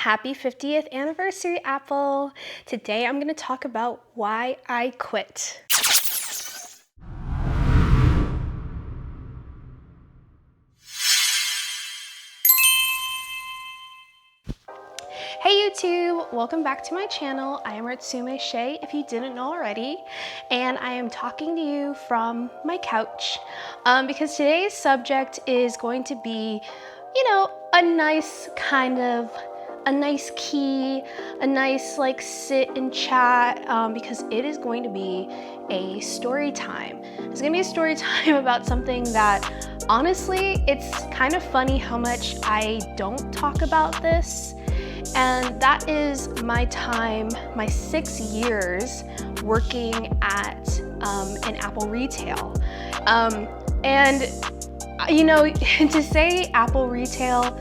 Happy 50th anniversary, Apple! Today I'm going to talk about why I quit. Hey YouTube! Welcome back to my channel. I am Artsume Shae, if you didn't know already, and I am talking to you from my couch because today's subject is going to be, a nice key, a nice like sit and chat because it is going to be a story time. It's gonna be a story time about something that honestly, it's kind of funny how much I don't talk about this. And that is my time, my 6 years working at an Apple retail. To say Apple retail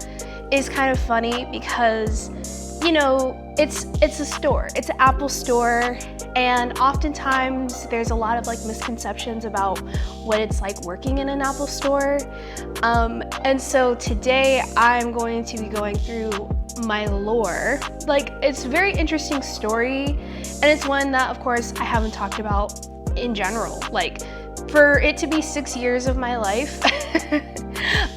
is kind of funny because, it's a store, it's an Apple store, and oftentimes there's a lot of like misconceptions about what it's like working in an Apple store. And so today I'm going to be going through my lore. Like, it's a very interesting story, and it's one that of course I haven't talked about in general. Like, for it to be 6 years of my life,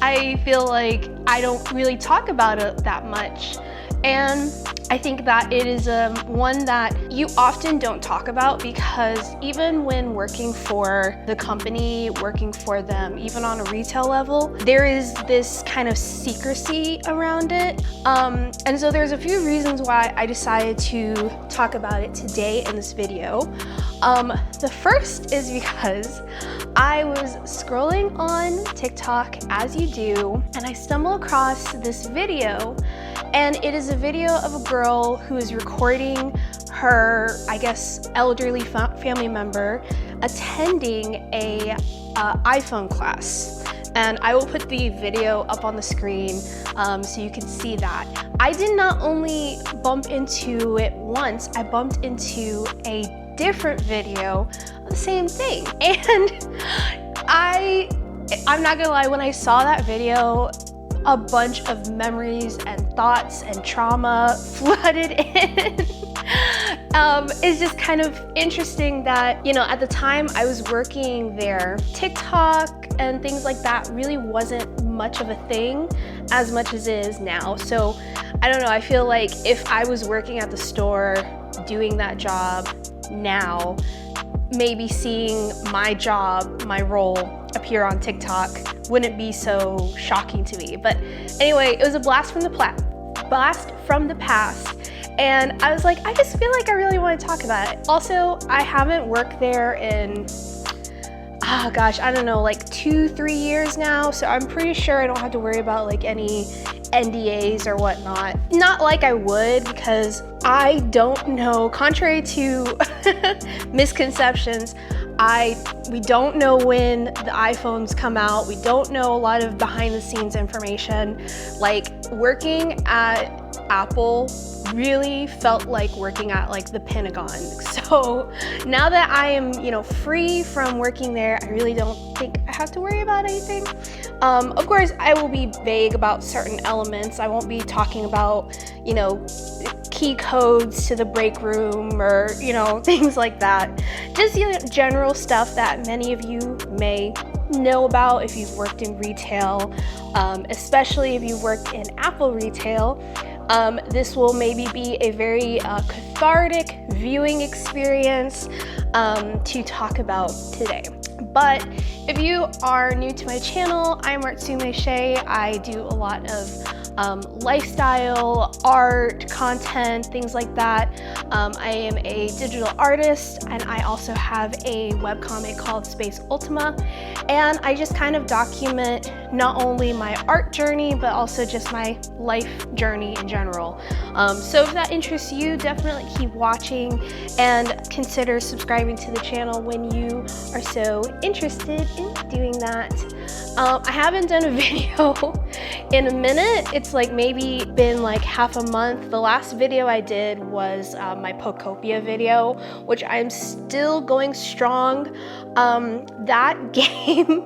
I feel like I don't really talk about it that much. And I think that it is one that you often don't talk about because even when working for the company, working for them, even on a retail level, there is this kind of secrecy around it. And so there's a few reasons why I decided to talk about it today in this video. The first is because I was scrolling on TikTok, as you do, and I stumbled across this video, and it is a video of a girl who is recording her, I guess, elderly family member attending a iPhone class. And I will put the video up on the screen so you can see that. I did not only bump into it once, I bumped into a different video of the same thing. And I'm not gonna lie, when I saw that video, a bunch of memories and thoughts and trauma flooded in. It's just kind of interesting that, at the time I was working there, TikTok and things like that really wasn't much of a thing as much as it is now. So I don't know, I feel like if I was working at the store doing that job now, maybe seeing my job, my role appear on TikTok wouldn't be so shocking to me. But anyway, it was a blast from the past. And I was like, I just feel like I really want to talk about it. Also, I haven't worked there in, I don't know, like 2-3 years now. So I'm pretty sure I don't have to worry about like any NDAs or whatnot. Not like I would, because I don't know, contrary to misconceptions, we don't know when the iPhones come out. We don't know a lot of behind the scenes information. Like, working at Apple really felt like working at like the Pentagon. So now that I am, free from working there, I really don't think I have to worry about anything. Of course, I will be vague about certain elements. I won't be talking about, key codes to the break room or, things like that. Just, general stuff that many of you may know about if you've worked in retail, especially if you've worked in Apple retail. This will maybe be a very cathartic viewing experience to talk about today. But if you are new to my channel, I'm Artsume Shae. I do a lot of lifestyle, art, content, things like that. I am a digital artist, and I also have a webcomic called Ultima, and I just kind of document not only my art journey, but also just my life journey in general. So if that interests you, definitely keep watching and consider subscribing to the channel when you are so interested in doing that. I haven't done a video in a minute. It's like maybe been like half a month. The last video I did was my Pokopia video, which I'm still going strong. That game,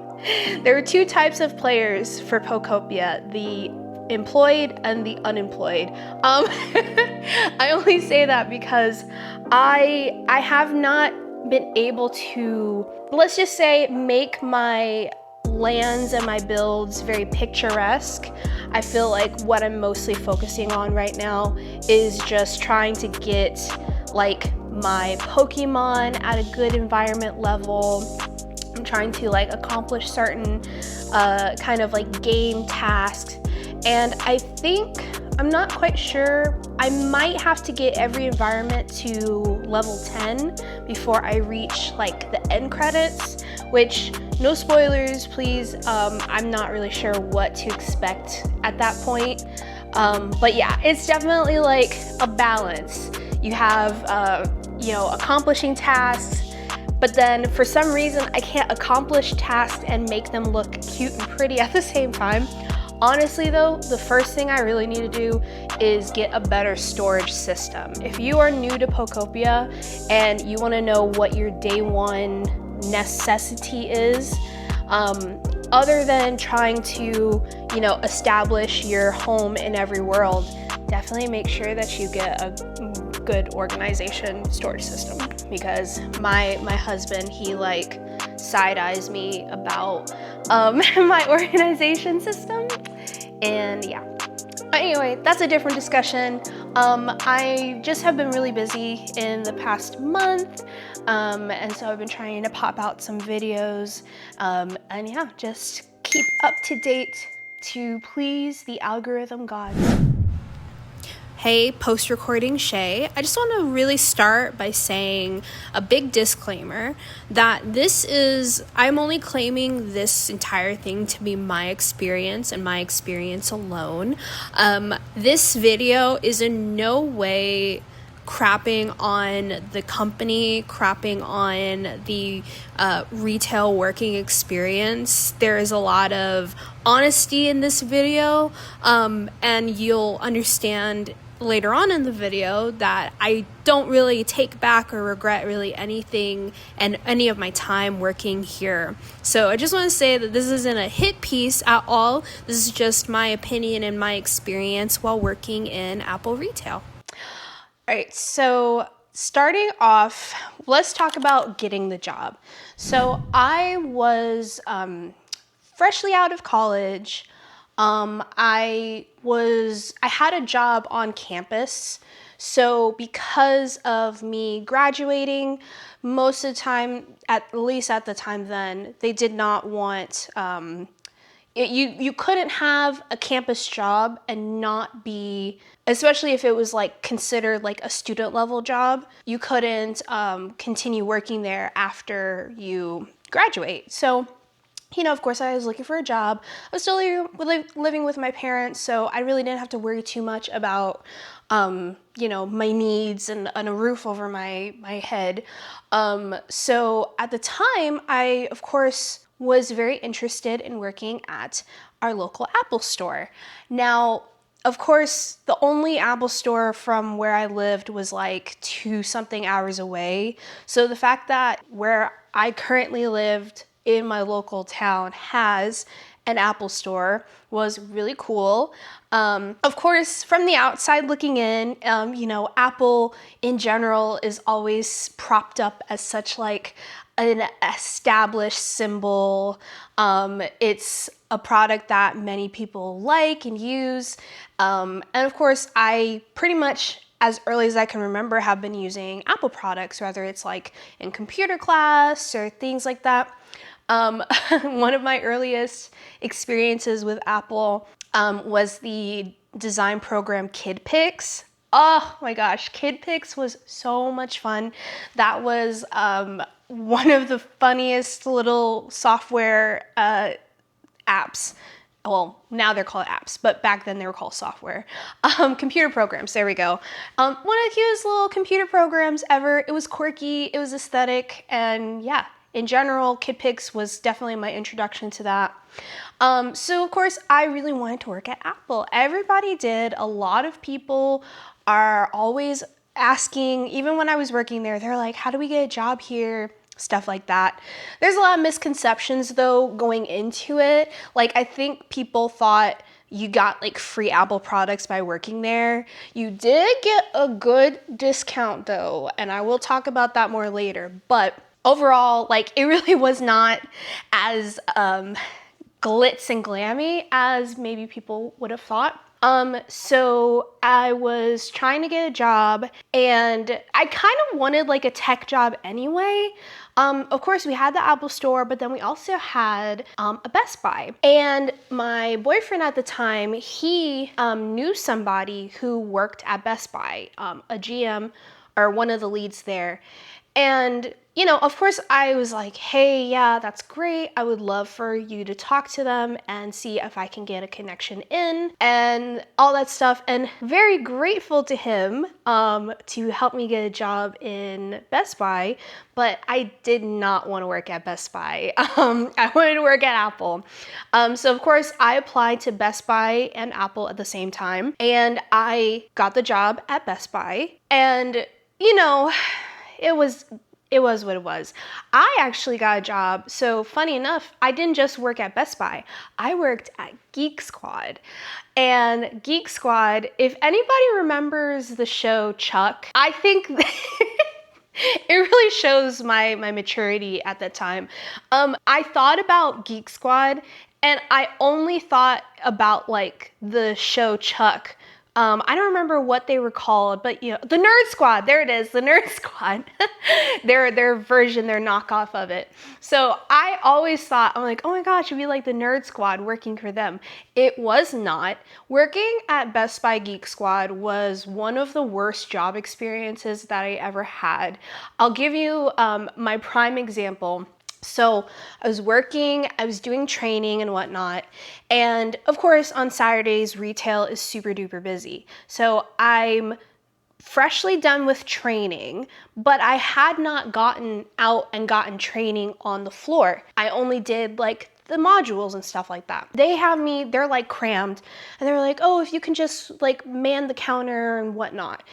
there are two types of players for Pokopia. The employed and the unemployed. I only say that because I have not been able to, let's just say, make my lands and my builds very picturesque. I feel like what I'm mostly focusing on right now is just trying to get like my Pokemon at a good environment level. I'm trying to like accomplish certain kind of like game tasks, and I think, I'm not quite sure, I might have to get every environment to level 10 before I reach like the end credits, which, no spoilers please, I'm not really sure what to expect at that point. But yeah, it's definitely like a balance. You have, you know, accomplishing tasks, but then for some reason I can't accomplish tasks and make them look cute and pretty at the same time. Honestly though, the first thing I really need to do is get a better storage system. If you are new to Pokopia and you want to know what your day one necessity is, other than trying to, you know, establish your home in every world, definitely make sure that you get a good organization storage system, because my husband, he like side-eyes me about my organization system, and yeah. But anyway, that's a different discussion. I just have been really busy in the past month, and so I've been trying to pop out some videos, and yeah, just keep up to date to please the algorithm gods. Hey, post-recording Shae. I just want to really start by saying a big disclaimer that I'm only claiming this entire thing to be my experience and my experience alone. This video is in no way crapping on the company, crapping on the retail working experience. There is a lot of honesty in this video, and you'll understand later on in the video that I don't really take back or regret really anything and any of my time working here. So I just want to say that this isn't a hit piece at all. This is just my opinion and my experience while working in Apple retail. All right, so starting off, let's talk about getting the job. So I was freshly out of college. I had a job on campus. So because of me graduating, most of the time, at least at the time then, they did not want, you couldn't have a campus job and not be, especially if it was like considered like a student level job, you couldn't continue working there after you graduate. So, you know, of course, I was looking for a job. I was still living with my parents, so I really didn't have to worry too much about, you know, my needs and a roof over my head. So at the time, I, of course, was very interested in working at our local Apple store. Now, of course, the only Apple store from where I lived was like 2-something hours away. So the fact that where I currently lived in my local town has an Apple store was really cool. Of course, from the outside looking in, you know, Apple in general is always propped up as such like an established symbol. It's a product that many people like and use. And of course, I pretty much, as early as I can remember, have been using Apple products, whether it's like in computer class or things like that. One of my earliest experiences with Apple was the design program KidPix. Oh my gosh, KidPix was so much fun. That was one of the funniest little software apps. Well, now they're called apps, but back then they were called software. Computer programs, there we go. One of the cutest little computer programs ever. It was quirky, it was aesthetic, and yeah, in general, KidPix was definitely my introduction to that. So of course, I really wanted to work at Apple. Everybody did. A lot of people are always asking, even when I was working there, they're like, how do we get a job here? Stuff like that. There's a lot of misconceptions though going into it. Like, I think people thought you got like free Apple products by working there. You did get a good discount though, and I will talk about that more later. But overall, like it really was not as glitz and glammy as maybe people would have thought. So I was trying to get a job and I kind of wanted like a tech job anyway. Of course we had the Apple store, but then we also had a Best Buy. And my boyfriend at the time, he knew somebody who worked at Best Buy, a GM or one of the leads there. And, you know, of course I was like, hey, yeah, that's great. I would love for you to talk to them and see if I can get a connection in and all that stuff. And very grateful to him to help me get a job in Best Buy. But I did not want to work at Best Buy. I wanted to work at Apple. So of course I applied to Best Buy and Apple at the same time. And I got the job at Best Buy. And, you know, it was what it was. I actually got a job. So funny enough, I didn't just work at Best Buy. I worked at Geek Squad. And Geek Squad, if anybody remembers the show Chuck, I think it really shows my maturity at that time. I thought about Geek Squad and I only thought about like the show Chuck. I don't remember what they were called, but you know, the Nerd Squad, there it is, the Nerd Squad, their version, their knockoff of it. So I always thought, I'm like, oh my gosh, it'd be like the Nerd Squad working for them. It was not. Working at Best Buy Geek Squad was one of the worst job experiences that I ever had. I'll give you my prime example. So I was working, I was doing training and whatnot. And of course on Saturdays, retail is super duper busy. So I'm freshly done with training, but I had not gotten out and gotten training on the floor. I only did like the modules and stuff like that. They have me, they're like crammed and they're like, oh, if you can just like man the counter and whatnot.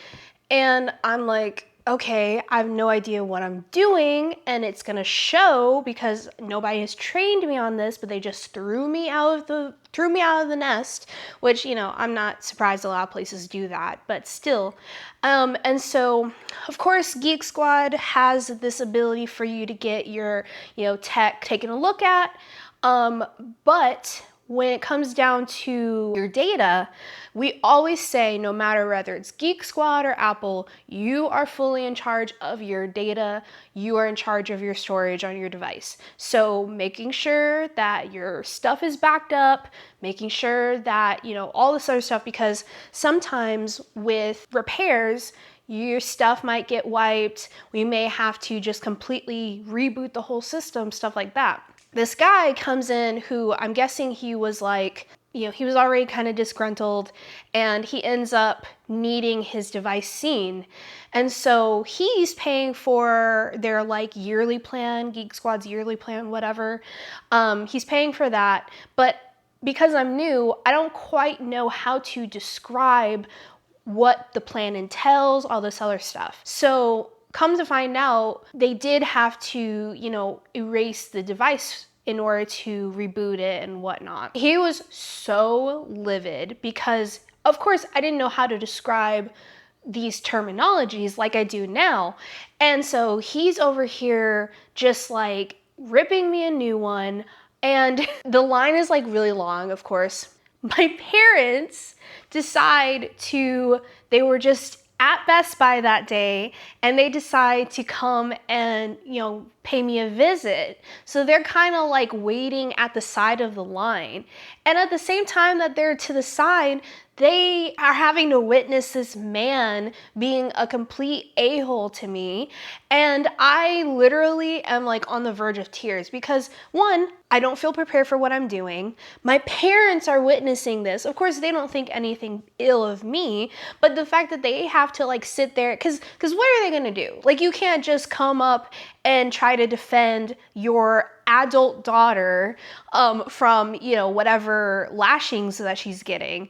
And I'm like, okay, I have no idea what I'm doing and it's gonna show because nobody has trained me on this, but they just threw me out of the nest, which, you know, I'm not surprised a lot of places do that, but still. And so of course Geek Squad has this ability for you to get your, you know, tech taken a look at. But when it comes down to your data, we always say no matter whether it's Geek Squad or Apple, you are fully in charge of your data. You are in charge of your storage on your device. So making sure that your stuff is backed up, making sure that, you know, all this other stuff, because sometimes with repairs, your stuff might get wiped. We may have to just completely reboot the whole system, stuff like that. This guy comes in who I'm guessing he was like, you know, he was already kind of disgruntled and he ends up needing his device seen. And so he's paying for their like yearly plan, Geek Squad's yearly plan, whatever. He's paying for that. But because I'm new, I don't quite know how to describe what the plan entails, all this other stuff. So come to find out, they did have to, you know, erase the device in order to reboot it and whatnot. He was so livid because, of course, I didn't know how to describe these terminologies like I do now. And so he's over here just like ripping me a new one. And the line is like really long, of course. My parents they were just at Best Buy that day and they decide to come and, you know, pay me a visit. So they're kind of like waiting at the side of the line. And at the same time that they're to the side, they are having to witness this man being a complete a-hole to me. And I literally am like on the verge of tears because one, I don't feel prepared for what I'm doing. My parents are witnessing this. Of course, they don't think anything ill of me, but the fact that they have to like sit there, because what are they gonna do? Like, you can't just come up and try to defend your adult daughter from, you know, whatever lashings that she's getting.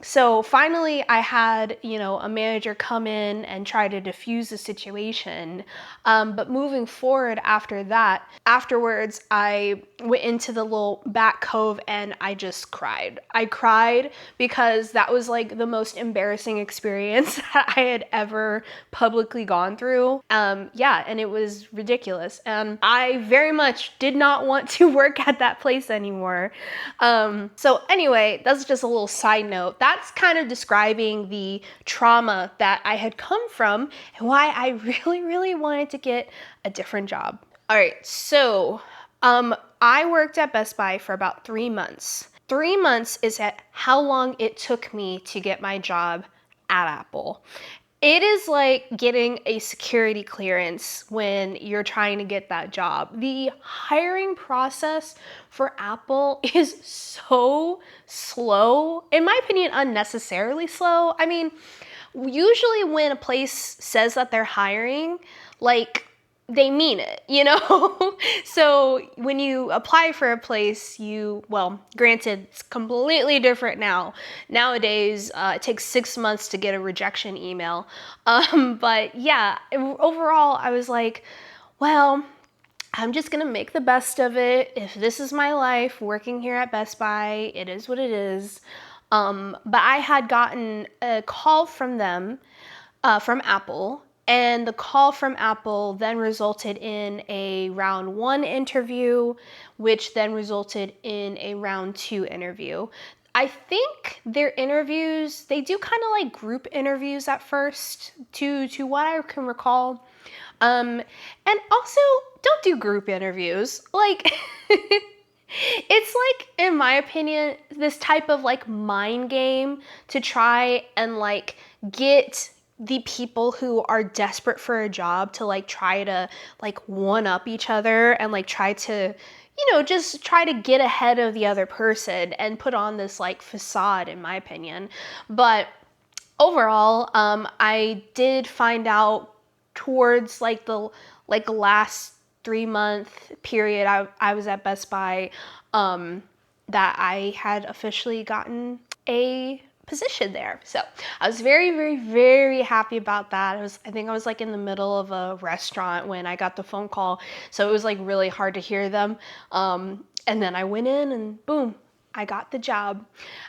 So finally I had, you know, a manager come in and try to diffuse the situation. But moving forward after that, afterwards, I I went into the little back cove and I just cried. I cried because that was like the most embarrassing experience that I had ever publicly gone through. Yeah, and it was ridiculous. And I very much did not want to work at that place anymore. So anyway, that's just a little side note. That's kind of describing the trauma that I had come from and why I really, really wanted to get a different job. All right, so I worked at Best Buy for about 3 months. 3 months is at how long it took me to get my job at Apple. It is like getting a security clearance when you're trying to get that job. The hiring process for Apple is so slow, in my opinion, unnecessarily slow. I mean, usually when a place says that they're hiring, like, they mean it, you know? So when you apply for a place, well, granted, it's completely different now. Nowadays, it takes 6 months to get a rejection email. But yeah, overall, I was like, well, I'm just gonna make the best of it. If this is my life, working here at Best Buy, it is what it is. But I had gotten a call from them, from Apple, and the call from Apple then resulted in a round 1 interview, which then resulted in a round 2 interview. I think their interviews, they do kind of like group interviews at first, to what I can recall. And also, don't do group interviews. Like, it's like, in my opinion, this type of like mind game to try and like get the people who are desperate for a job to like try to like one up each other and like try to, just try to get ahead of the other person and put on this like facade, in my opinion. But overall, I did find out towards like the last 3-month period I was at Best Buy, that I had officially gotten a position there. So I was very, very, very happy about that. I think I was like in the middle of a restaurant when I got the phone call, so it was like really hard to hear them. And then I went in and boom, I got the job.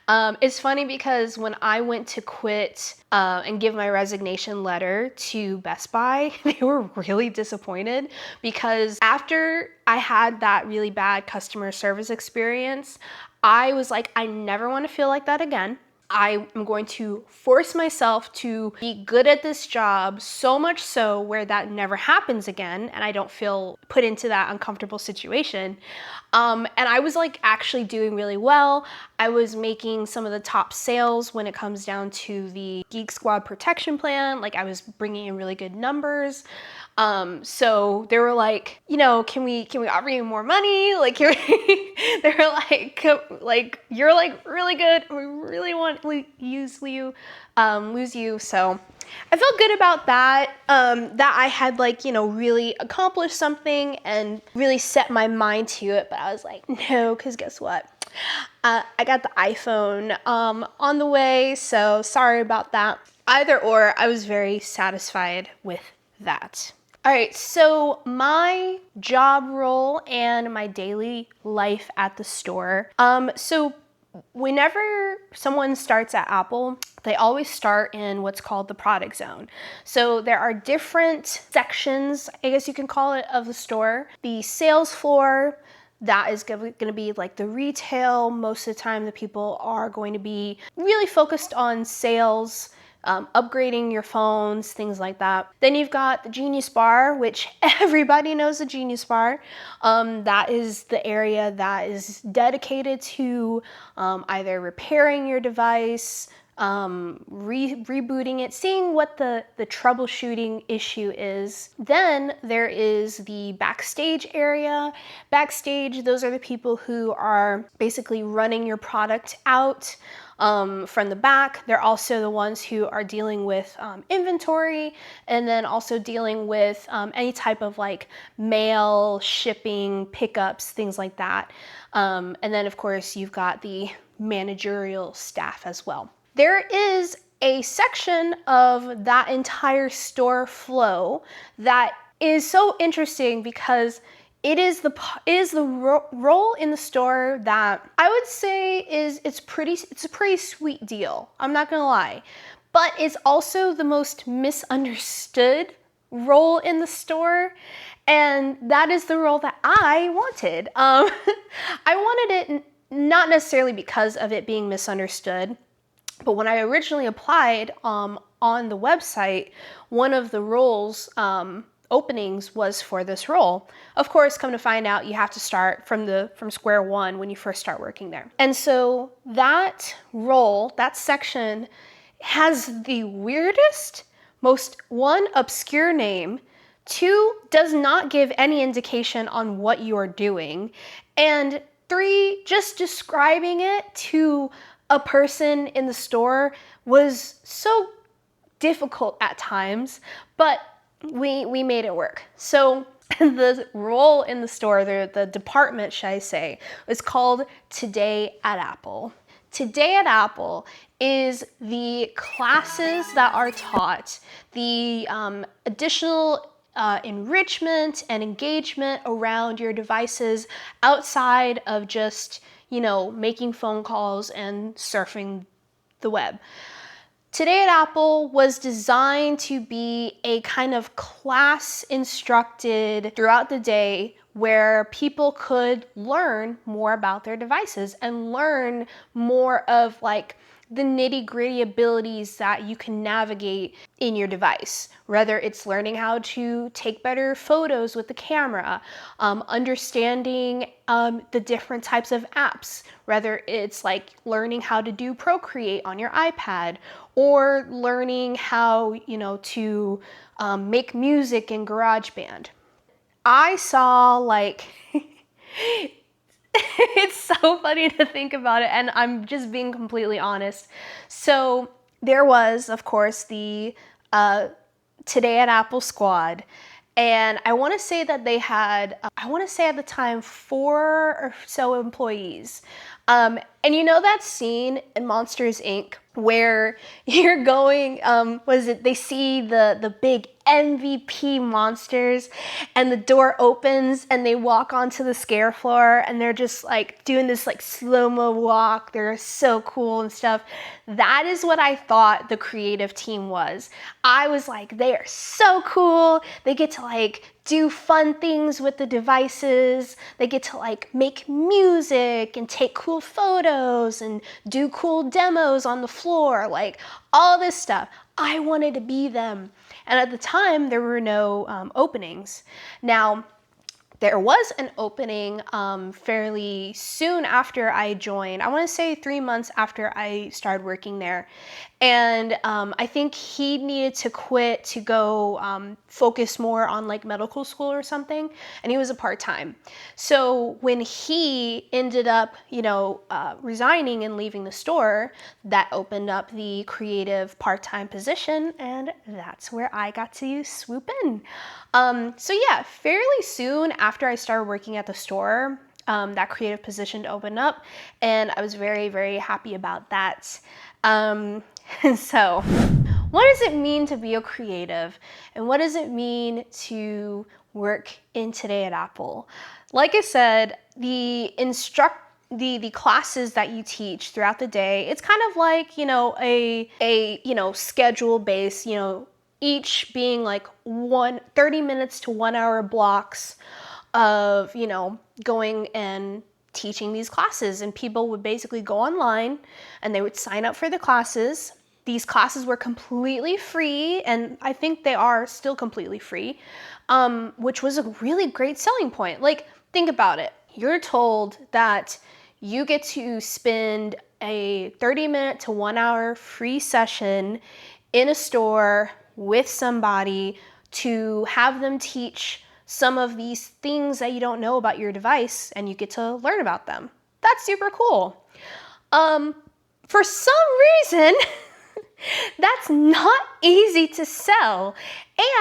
It's funny because when I went to quit and give my resignation letter to Best Buy, they were really disappointed because after I had that really bad customer service experience, I was like, I never want to feel like that again. I am going to force myself to be good at this job, so much so where that never happens again and I don't feel put into that uncomfortable situation. And I was like actually doing really well. I was making some of the top sales when it comes down to the Geek Squad protection plan. Like, I was bringing in really good numbers. So they were like, can we offer you more money? Like, they were like, you're like really good. We really want to lose you. So I felt good about that, that I had like, really accomplished something and really set my mind to it. But I was like, no, because guess what? I got the iPhone on the way, so sorry about that. Either or, I was very satisfied with that. All right, so my job role and my daily life at the store. So whenever someone starts at Apple, they always start in what's called the product zone. So there are different sections, I guess you can call it, of the store. The sales floor, that is going to be like the retail. Most of the time, the people are going to be really focused on sales, upgrading your phones, things like that. Then you've got the Genius Bar, which everybody knows the Genius Bar. That is the area that is dedicated to either repairing your device, rebooting it, seeing what the troubleshooting issue is. Then there is the backstage area. Backstage, those are the people who are basically running your product out from the back. They're also the ones who are dealing with inventory, and then also dealing with any type of like mail, shipping, pickups, things like that. And then of course you've got the managerial staff as well. There is a section of that entire store flow that is so interesting because it is the role in the store that I would say it's a pretty sweet deal. I'm not gonna lie, but it's also the most misunderstood role in the store, and that is the role that I wanted. I wanted it not necessarily because of it being misunderstood, but when I originally applied on the website, one of the roles openings was for this role. Of course, come to find out, you have to start from square one when you first start working there. And so that role, that section, has the weirdest, most, one, obscure name, two, does not give any indication on what you are doing, and three, just describing it to a person in the store was so difficult at times, but we made it work. So the role in the store, the department, should I say, was called Today at Apple. Today at Apple is the classes that are taught, the additional enrichment and engagement around your devices outside of just, making phone calls and surfing the web. Today at Apple was designed to be a kind of class instructed throughout the day where people could learn more about their devices and learn more of like the nitty-gritty abilities that you can navigate in your device. Whether it's learning how to take better photos with the camera, understanding the different types of apps, whether it's like learning how to do Procreate on your iPad, or learning how, to make music in GarageBand. I saw like, it's so funny to think about it, and I'm just being completely honest. So there was, of course, the Today at Apple squad, and I want to say that they had, at the time, 4 or so employees. And that scene in Monsters, Inc. where you're going, they see the big MVP monsters and the door opens and they walk onto the scare floor and they're just like doing this like slow-mo walk. They're so cool and stuff. That is what I thought the creative team was. I was like, they are so cool. They get to like do fun things with the devices. They get to like make music and take cool photos and do cool demos on the floor, like all this stuff. I wanted to be them. And at the time, there were no openings. Now, there was an opening fairly soon after I joined. I want to say 3 months after I started working there. And I think he needed to quit to go focus more on like medical school or something. And he was a part-time. So when he ended up, resigning and leaving the store, that opened up the creative part-time position. And that's where I got to swoop in. So yeah, fairly soon after I started working at the store, that creative position opened up, and I was very, very happy about that. And so, what does it mean to be a creative, and what does it mean to work in Today at Apple? Like I said, the classes that you teach throughout the day, it's kind of like, a schedule based, each being like 30 minutes to 1 hour blocks of, going and teaching these classes. And people would basically go online and they would sign up for the classes. These classes were completely free, and I think they are still completely free, which was a really great selling point. Like, think about it. You're told that you get to spend a 30-minute to 1 hour free session in a store with somebody to have them teach some of these things that you don't know about your device, and you get to learn about them. That's super cool. For some reason, that's not easy to sell,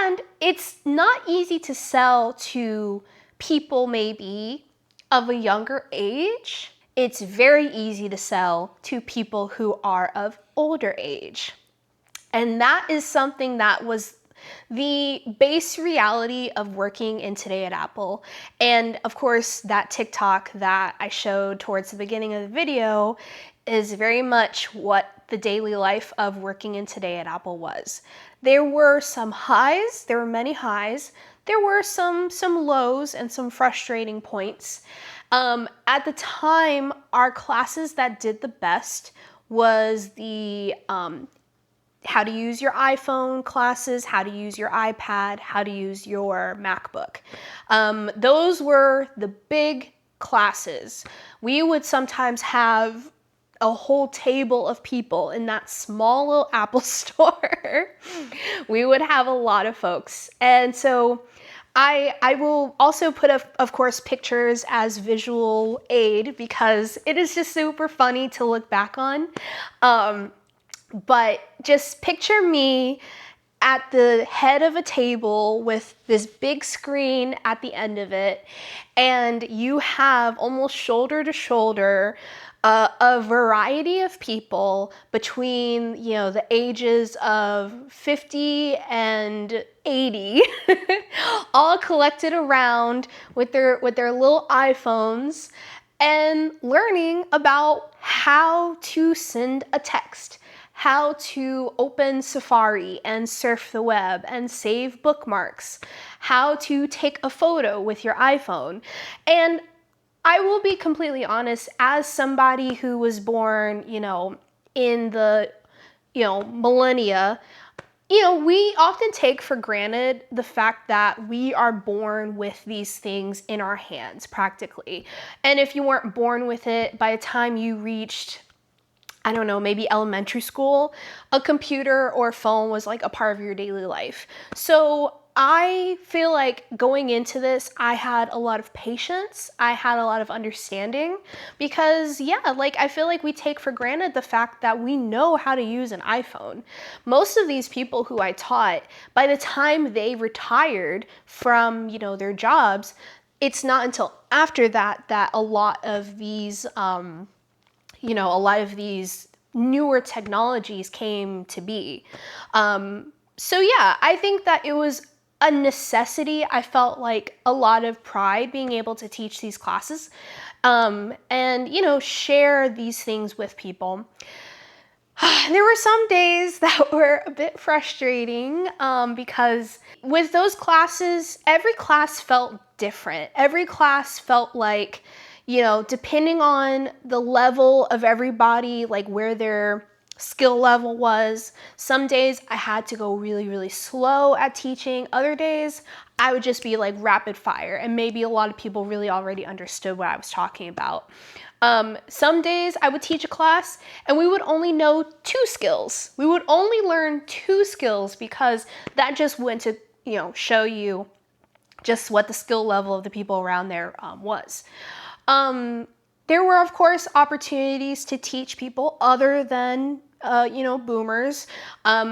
and it's not easy to sell to people maybe of a younger age. It's very easy to sell to people who are of older age. And that is something that was the base reality of working in Today at Apple. And of course, that TikTok that I showed towards the beginning of the video is very much what the daily life of working in Today at Apple was. There were some highs, there were many highs. There were some lows and some frustrating points. At the time, our classes that did the best was the how to use your iPhone classes, how to use your iPad, how to use your MacBook. Those were the big classes. We would sometimes have a whole table of people in that small little Apple store. We would have a lot of folks. And so I will also put, of course, pictures as visual aid because it is just super funny to look back on. But just picture me at the head of a table with this big screen at the end of it, and you have almost shoulder to shoulder a variety of people between, you know, the ages of 50 and 80, all collected around with their little iPhones and learning about how to send a text, how to open Safari and surf the web and save bookmarks, how to take a photo with your iPhone. And I will be completely honest, as somebody who was born, you know, in the, you know, millennia, you know, we often take for granted the fact that we are born with these things in our hands practically. And if you weren't born with it, by the time you reached, I don't know, maybe elementary school, a computer or phone was like a part of your daily life. So I feel like going into this, I had a lot of patience. I had a lot of understanding because, yeah, like I feel like we take for granted the fact that we know how to use an iPhone. Most of these people who I taught, by the time they retired from, you know, their jobs, it's not until after that that a lot of these, you know, a lot of these newer technologies came to be. So yeah, I think that it was a necessity. I felt like a lot of pride being able to teach these classes and, you know, share these things with people. There were some days that were a bit frustrating because with those classes, every class felt different. Every class felt like, you know, depending on the level of everybody, like where their skill level was. Some days I had to go really, really slow at teaching. Other days I would just be like rapid fire, and maybe a lot of people really already understood what I was talking about. Some days I would teach a class and we would only know 2 skills. We would only learn 2 skills because that just went to, you know, show you just what the skill level of the people around there was. There were, of course, opportunities to teach people other than, you know, boomers.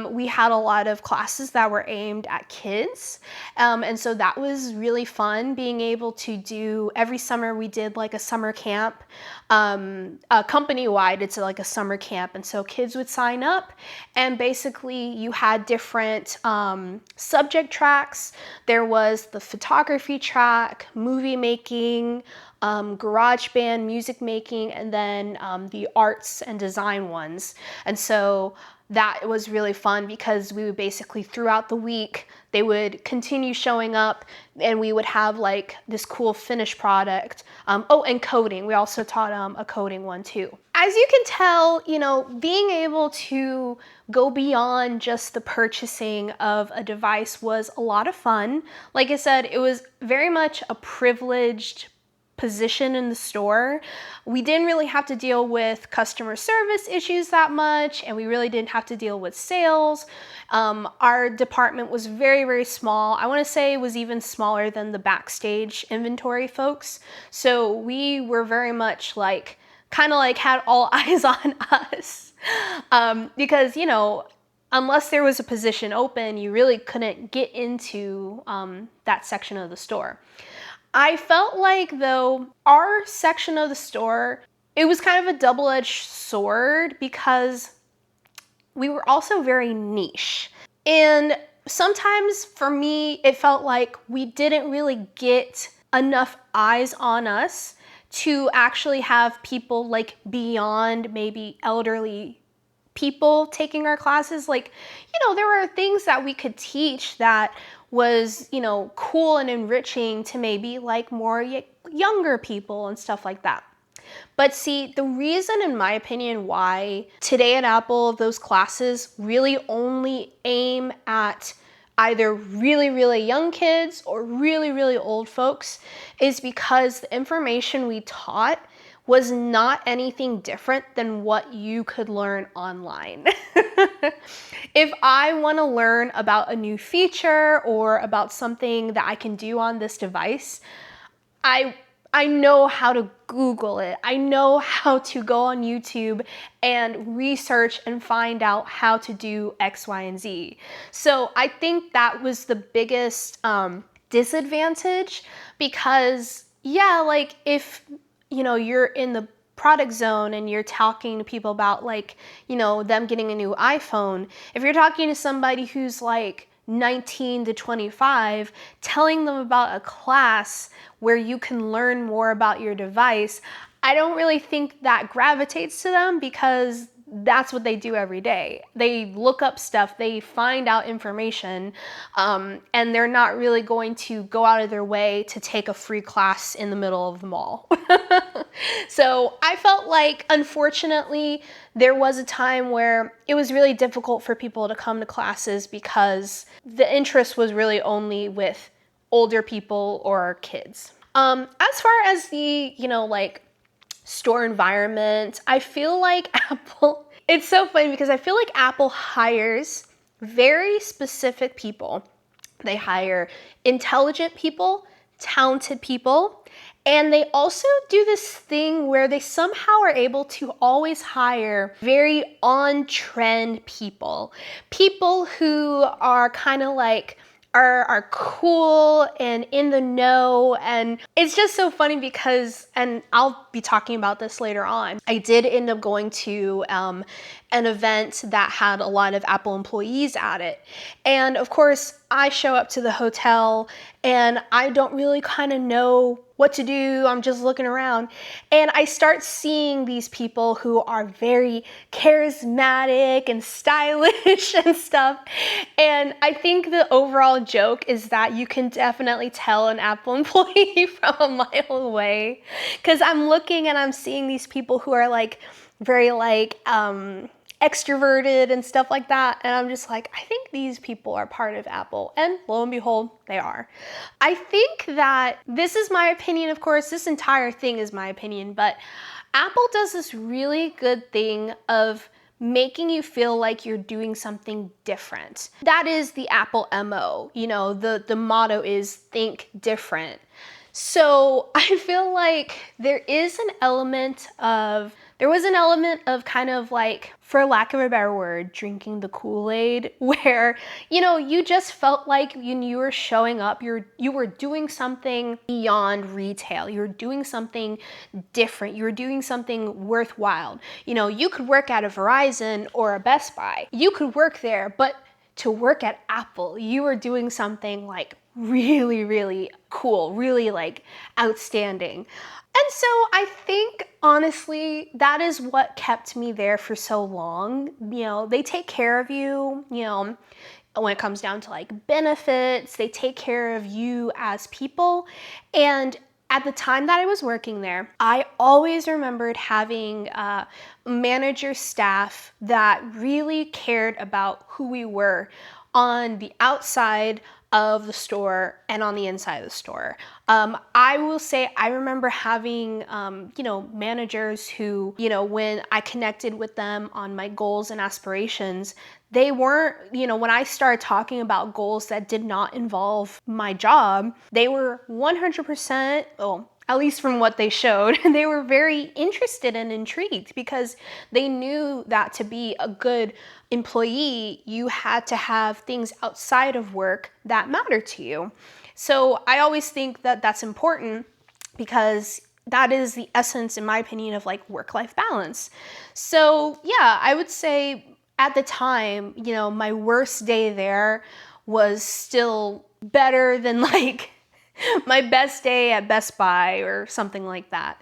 We had a lot of classes that were aimed at kids. And so that was really fun being able to do, every summer we did like a summer camp, company-wide, it's like a summer camp. And so kids would sign up and basically you had different subject tracks. There was the photography track, movie making, garage band, music making, and then the arts and design ones. And so that was really fun because we would basically throughout the week, they would continue showing up and we would have like this cool finished product. Oh, and coding. We also taught a coding one too. As you can tell, you know, being able to go beyond just the purchasing of a device was a lot of fun. Like I said, it was very much a privileged position in the store. We didn't really have to deal with customer service issues that much, and we really didn't have to deal with sales. Our department was very, very small. I want to say it was even smaller than the backstage inventory folks. So we were very much like, kind of like had all eyes on us because, you know, unless there was a position open, you really couldn't get into that section of the store. I felt like, though, our section of the store, it was kind of a double-edged sword because we were also very niche. And sometimes for me, it felt like we didn't really get enough eyes on us to actually have people like beyond maybe elderly people taking our classes. Like, there were things that we could teach that was, cool and enriching to maybe like more younger people and stuff like that. But see, the reason, in my opinion, why today at Apple, those classes really only aim at either really, really young kids or really, really old folks is because the information we taught was not anything different than what you could learn online. If I want to learn about a new feature or about something that I can do on this device, I know how to Google it. I know how to go on YouTube and research and find out how to do X, Y, and Z. So I think that was the biggest disadvantage because, yeah, like if, you're in the product zone and you're talking to people about like, them getting a new iPhone, if you're talking to somebody who's like 19 to 25, telling them about a class where you can learn more about your device, I don't really think that gravitates to them because that's what they do every day. They look up stuff, they find out information, and they're not really going to go out of their way to take a free class in the middle of the mall. So I felt like, unfortunately, there was a time where it was really difficult for people to come to classes because the interest was really only with older people or kids. As far as the, like store environment, I feel like Apple, it's so funny because I feel like Apple hires very specific people. They hire intelligent people, talented people, and they also do this thing where they somehow are able to always hire very on-trend people. People who are kind of like, are cool and in the know. And it's just so funny because, and I'll be talking about this later on, I did end up going to an event that had a lot of Apple employees at it. And of course, I show up to the hotel and I don't really kind of know what to do. I'm just looking around and I start seeing these people who are very charismatic and stylish and stuff. And I think the overall joke is that you can definitely tell an Apple employee from a mile away, because I'm looking and I'm seeing these people who are like very like extroverted and stuff like that. And I'm just like, I think these people are part of Apple. And lo and behold, they are. I think that this is my opinion, of course, this entire thing is my opinion, but Apple does this really good thing of making you feel like you're doing something different. That is the Apple MO. The motto is think different. So I feel like there was an element of kind of like, for lack of a better word, drinking the Kool-Aid, where, you just felt like when you were showing up, you were doing something beyond retail. You were doing something different. You were doing something worthwhile. You could work at a Verizon or a Best Buy. You could work there, but to work at Apple, you were doing something like really, really cool, really like outstanding. And so I think, honestly, that is what kept me there for so long. They take care of you, when it comes down to like benefits, they take care of you as people. And at the time that I was working there, I always remembered having manager staff that really cared about who we were on the outside of the store and on the inside of the store. I will say I remember having, managers who, when I connected with them on my goals and aspirations, they weren't, when I started talking about goals that did not involve my job, they were 100%, well, at least from what they showed, they were very interested and intrigued because they knew that to be a good employee, you had to have things outside of work that matter to you. So I always think that that's important because that is the essence, in my opinion, of like work-life balance. So yeah, I would say at the time, my worst day there was still better than like my best day at Best Buy or something like that.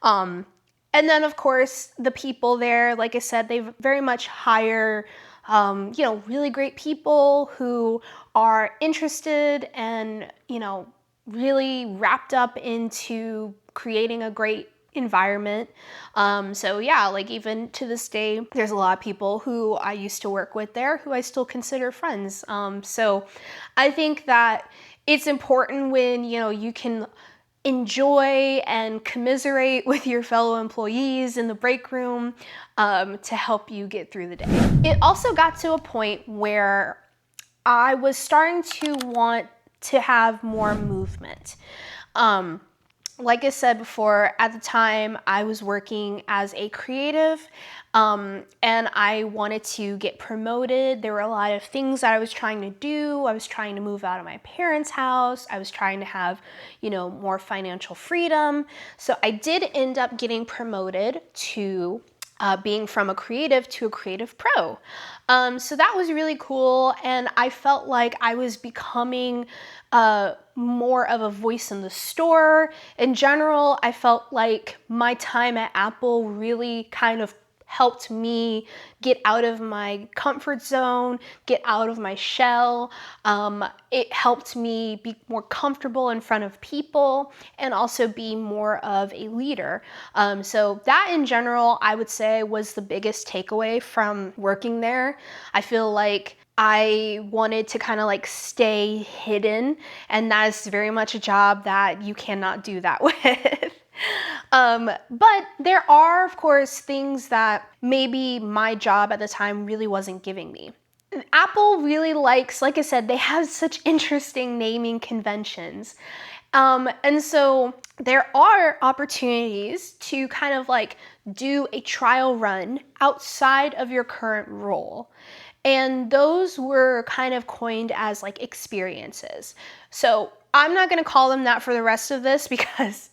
And then of course the people there, like I said, they very much hire, you know, really great people who are interested and, you know, really wrapped up into creating a great environment. So yeah, like even to this day, there's a lot of people who I used to work with there who I still consider friends. So I think that it's important when, you know, you can enjoy and commiserate with your fellow employees in the break room to help you get through the day. It also got to a point where I was starting to want to have more movement. Like I said before, at the time I was working as a creative and I wanted to get promoted. There were a lot of things that I was trying to do. I was trying to move out of my parents' house. I was trying to have, you know, more financial freedom. So I did end up getting promoted to being from a creative to a creative pro. So that was really cool. And I felt like I was becoming more of a voice in the store. In general, I felt like my time at Apple really kind of helped me get out of my comfort zone, get out of my shell. It helped me be more comfortable in front of people and also be more of a leader. So that in general, I would say was the biggest takeaway from working there. I feel like I wanted to kind of like stay hidden, and that is very much a job that you cannot do that with. But there are, of course, things that maybe my job at the time really wasn't giving me. Apple really likes, like I said, they have such interesting naming conventions. And so there are opportunities to kind of like do a trial run outside of your current role. And those were kind of coined as like experiences. So I'm not going to call them that for the rest of this because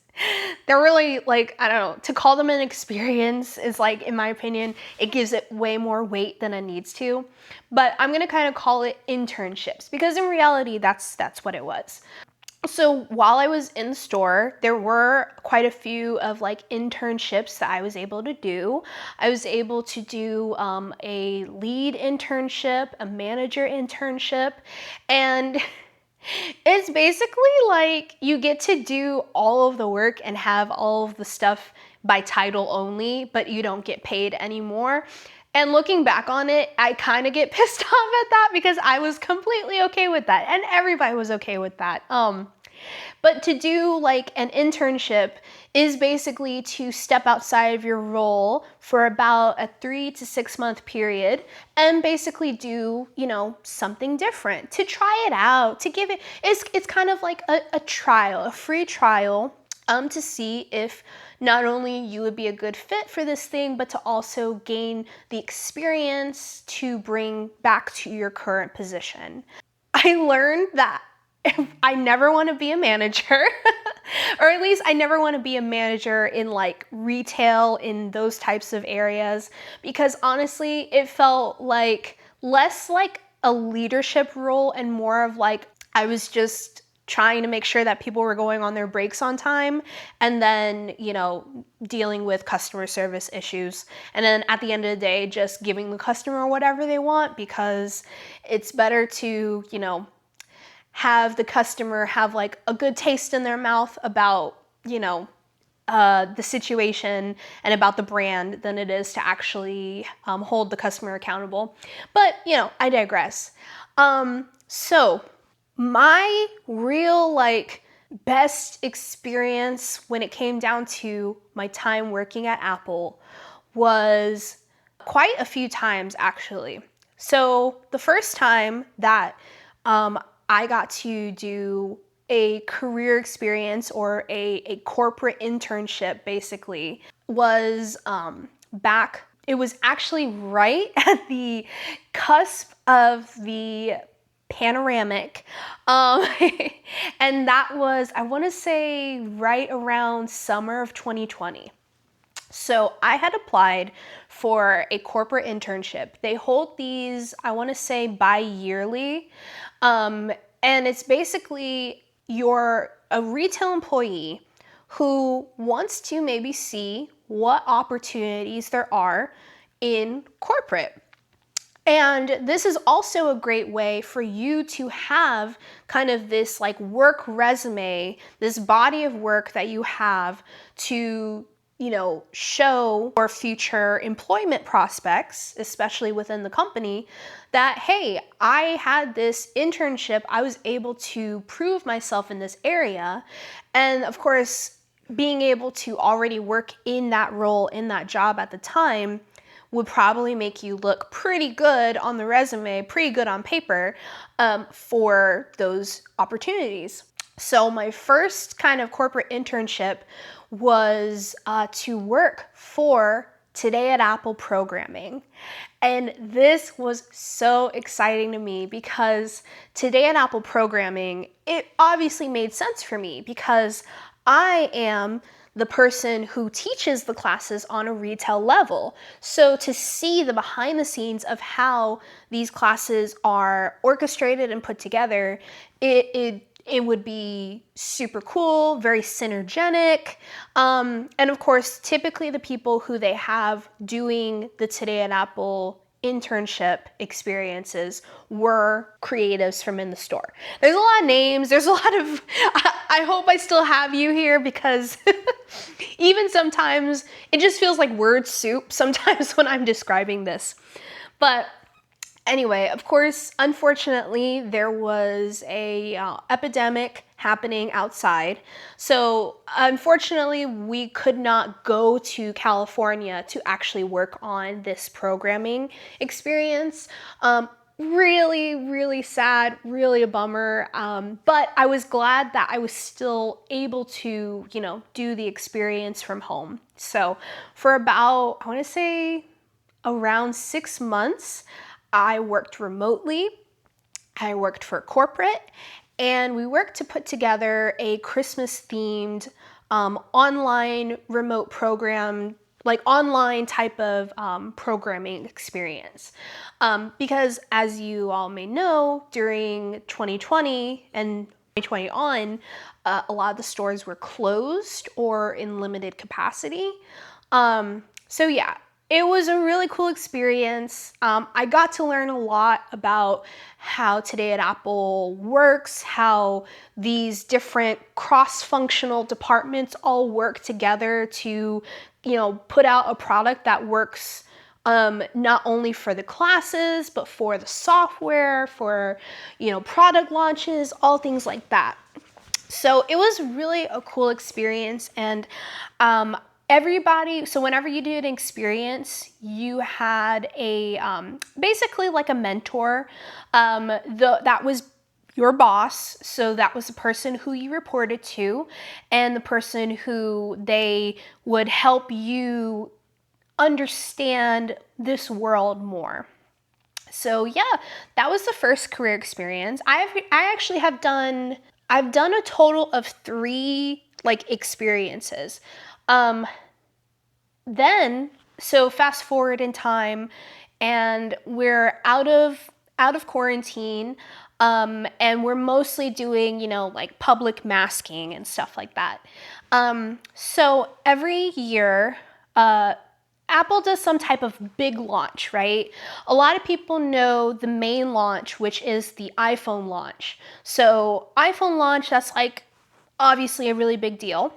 they're really like, I don't know, to call them an experience is like, in my opinion, it gives it way more weight than it needs to. But I'm going to kind of call it internships because in reality, that's what it was. So while I was in the store, there were quite a few of like internships that I was able to do. I was able to do a lead internship, a manager internship, and it's basically like you get to do all of the work and have all of the stuff by title only, but you don't get paid anymore. And looking back on it, I kind of get pissed off at that because I was completely okay with that and everybody was okay with that. But to do like an internship is basically to step outside of your role for about a 3 to 6 month period and basically do, you know, something different, to try it out, to give it, it's kind of like a trial, a free trial to see if not only you would be a good fit for this thing, but to also gain the experience to bring back to your current position. I learned that I never want to be a manager, or at least I never want to be a manager in like retail, in those types of areas, because honestly, it felt like less like a leadership role and more of like I was just trying to make sure that people were going on their breaks on time and then, you know, dealing with customer service issues. And then at the end of the day, just giving the customer whatever they want, because it's better to, you know, have the customer have like a good taste in their mouth about, you know, the situation and about the brand than it is to actually hold the customer accountable. But, you know, I digress. So my real like best experience when it came down to my time working at Apple was quite a few times actually. So the first time that I got to do a career experience or a corporate internship basically was it was actually right at the cusp of the panoramic. And that was, I want to say, right around summer of 2020. So I had applied for a corporate internship. They hold these, I want to say, bi-yearly. And it's basically you're a retail employee who wants to maybe see what opportunities there are in corporate. And this is also a great way for you to have kind of this like work resume, this body of work that you have to, you know, show for future employment prospects, especially within the company, that, hey, I had this internship, I was able to prove myself in this area. And of course, being able to already work in that role, in that job at the time, would probably make you look pretty good on the resume, pretty good on paper for those opportunities. So my first kind of corporate internship was to work for Today at Apple Programming. And this was so exciting to me because Today at Apple Programming, it obviously made sense for me because I am the person who teaches the classes on a retail level. So to see the behind the scenes of how these classes are orchestrated and put together, it would be super cool, very synergetic. And of course, typically the people who they have doing the Today at Apple internship experiences were creatives from in the store. There's a lot of names, there's a lot of, I hope I still have you here because even sometimes it just feels like word soup sometimes when I'm describing this. But anyway, of course, unfortunately, there was a epidemic happening outside. So unfortunately, we could not go to California to actually work on this programming experience. Really, really sad, really a bummer. But I was glad that I was still able to, you know, do the experience from home. So for about, I want to say around 6 months, I worked remotely, I worked for corporate, and we worked to put together a Christmas-themed online remote program, like online type of programming experience. Because as you all may know, during 2020 and 2020 on, a lot of the stores were closed or in limited capacity. So yeah, it was a really cool experience. I got to learn a lot about how Today at Apple works, how these different cross-functional departments all work together to, you know, put out a product that works not only for the classes, but for the software, for, you know, product launches, all things like that. So it was really a cool experience, and everybody, so whenever you did an experience, you had a basically like a mentor. That was your boss, so that was the person who you reported to, and the person who they would help you understand this world more. So yeah, that was the first career experience. I've done a total of 3 like experiences. Then, so fast forward in time, and we're out of quarantine, and we're mostly doing, you know, like public masking and stuff like that. So every year, Apple does some type of big launch, right? A lot of people know the main launch, which is the iPhone launch. So iPhone launch, that's like obviously a really big deal.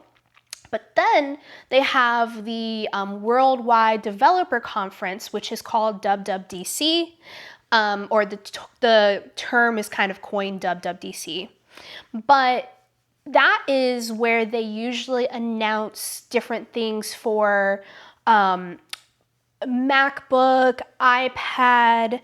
But then they have the Worldwide Developer Conference, which is called WWDC, or the term is kind of coined WWDC. But that is where they usually announce different things for MacBook, iPad,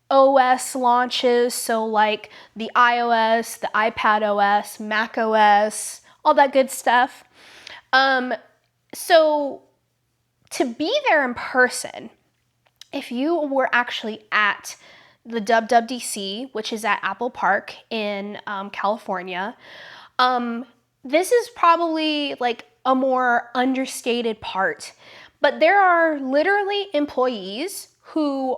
OS launches, so like the iOS, the iPad OS, Mac OS, all that good stuff. So to be there in person, if you were actually at the WWDC, which is at Apple Park in California, this is probably like a more understated part. But there are literally employees who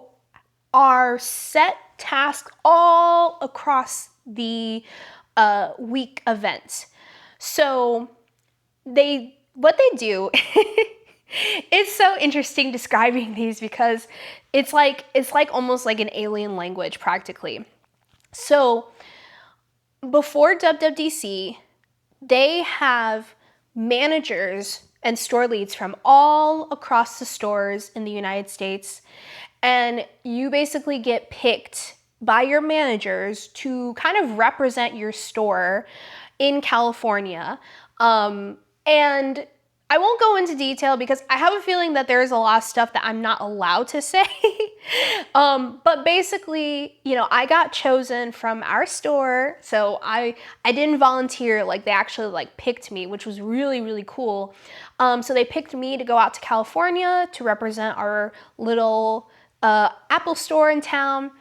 are set tasks all across the week event. So what they do, it's so interesting describing these because it's like almost like an alien language practically. So before WWDC, they have managers and store leads from all across the stores in the United States, and you basically get picked by your managers to kind of represent your store in California. And I won't go into detail because I have a feeling that there's a lot of stuff that I'm not allowed to say. But basically, you know, I got chosen from our store. So I didn't volunteer, like they actually like picked me, which was really, really cool. So they picked me to go out to California to represent our little Apple store in town,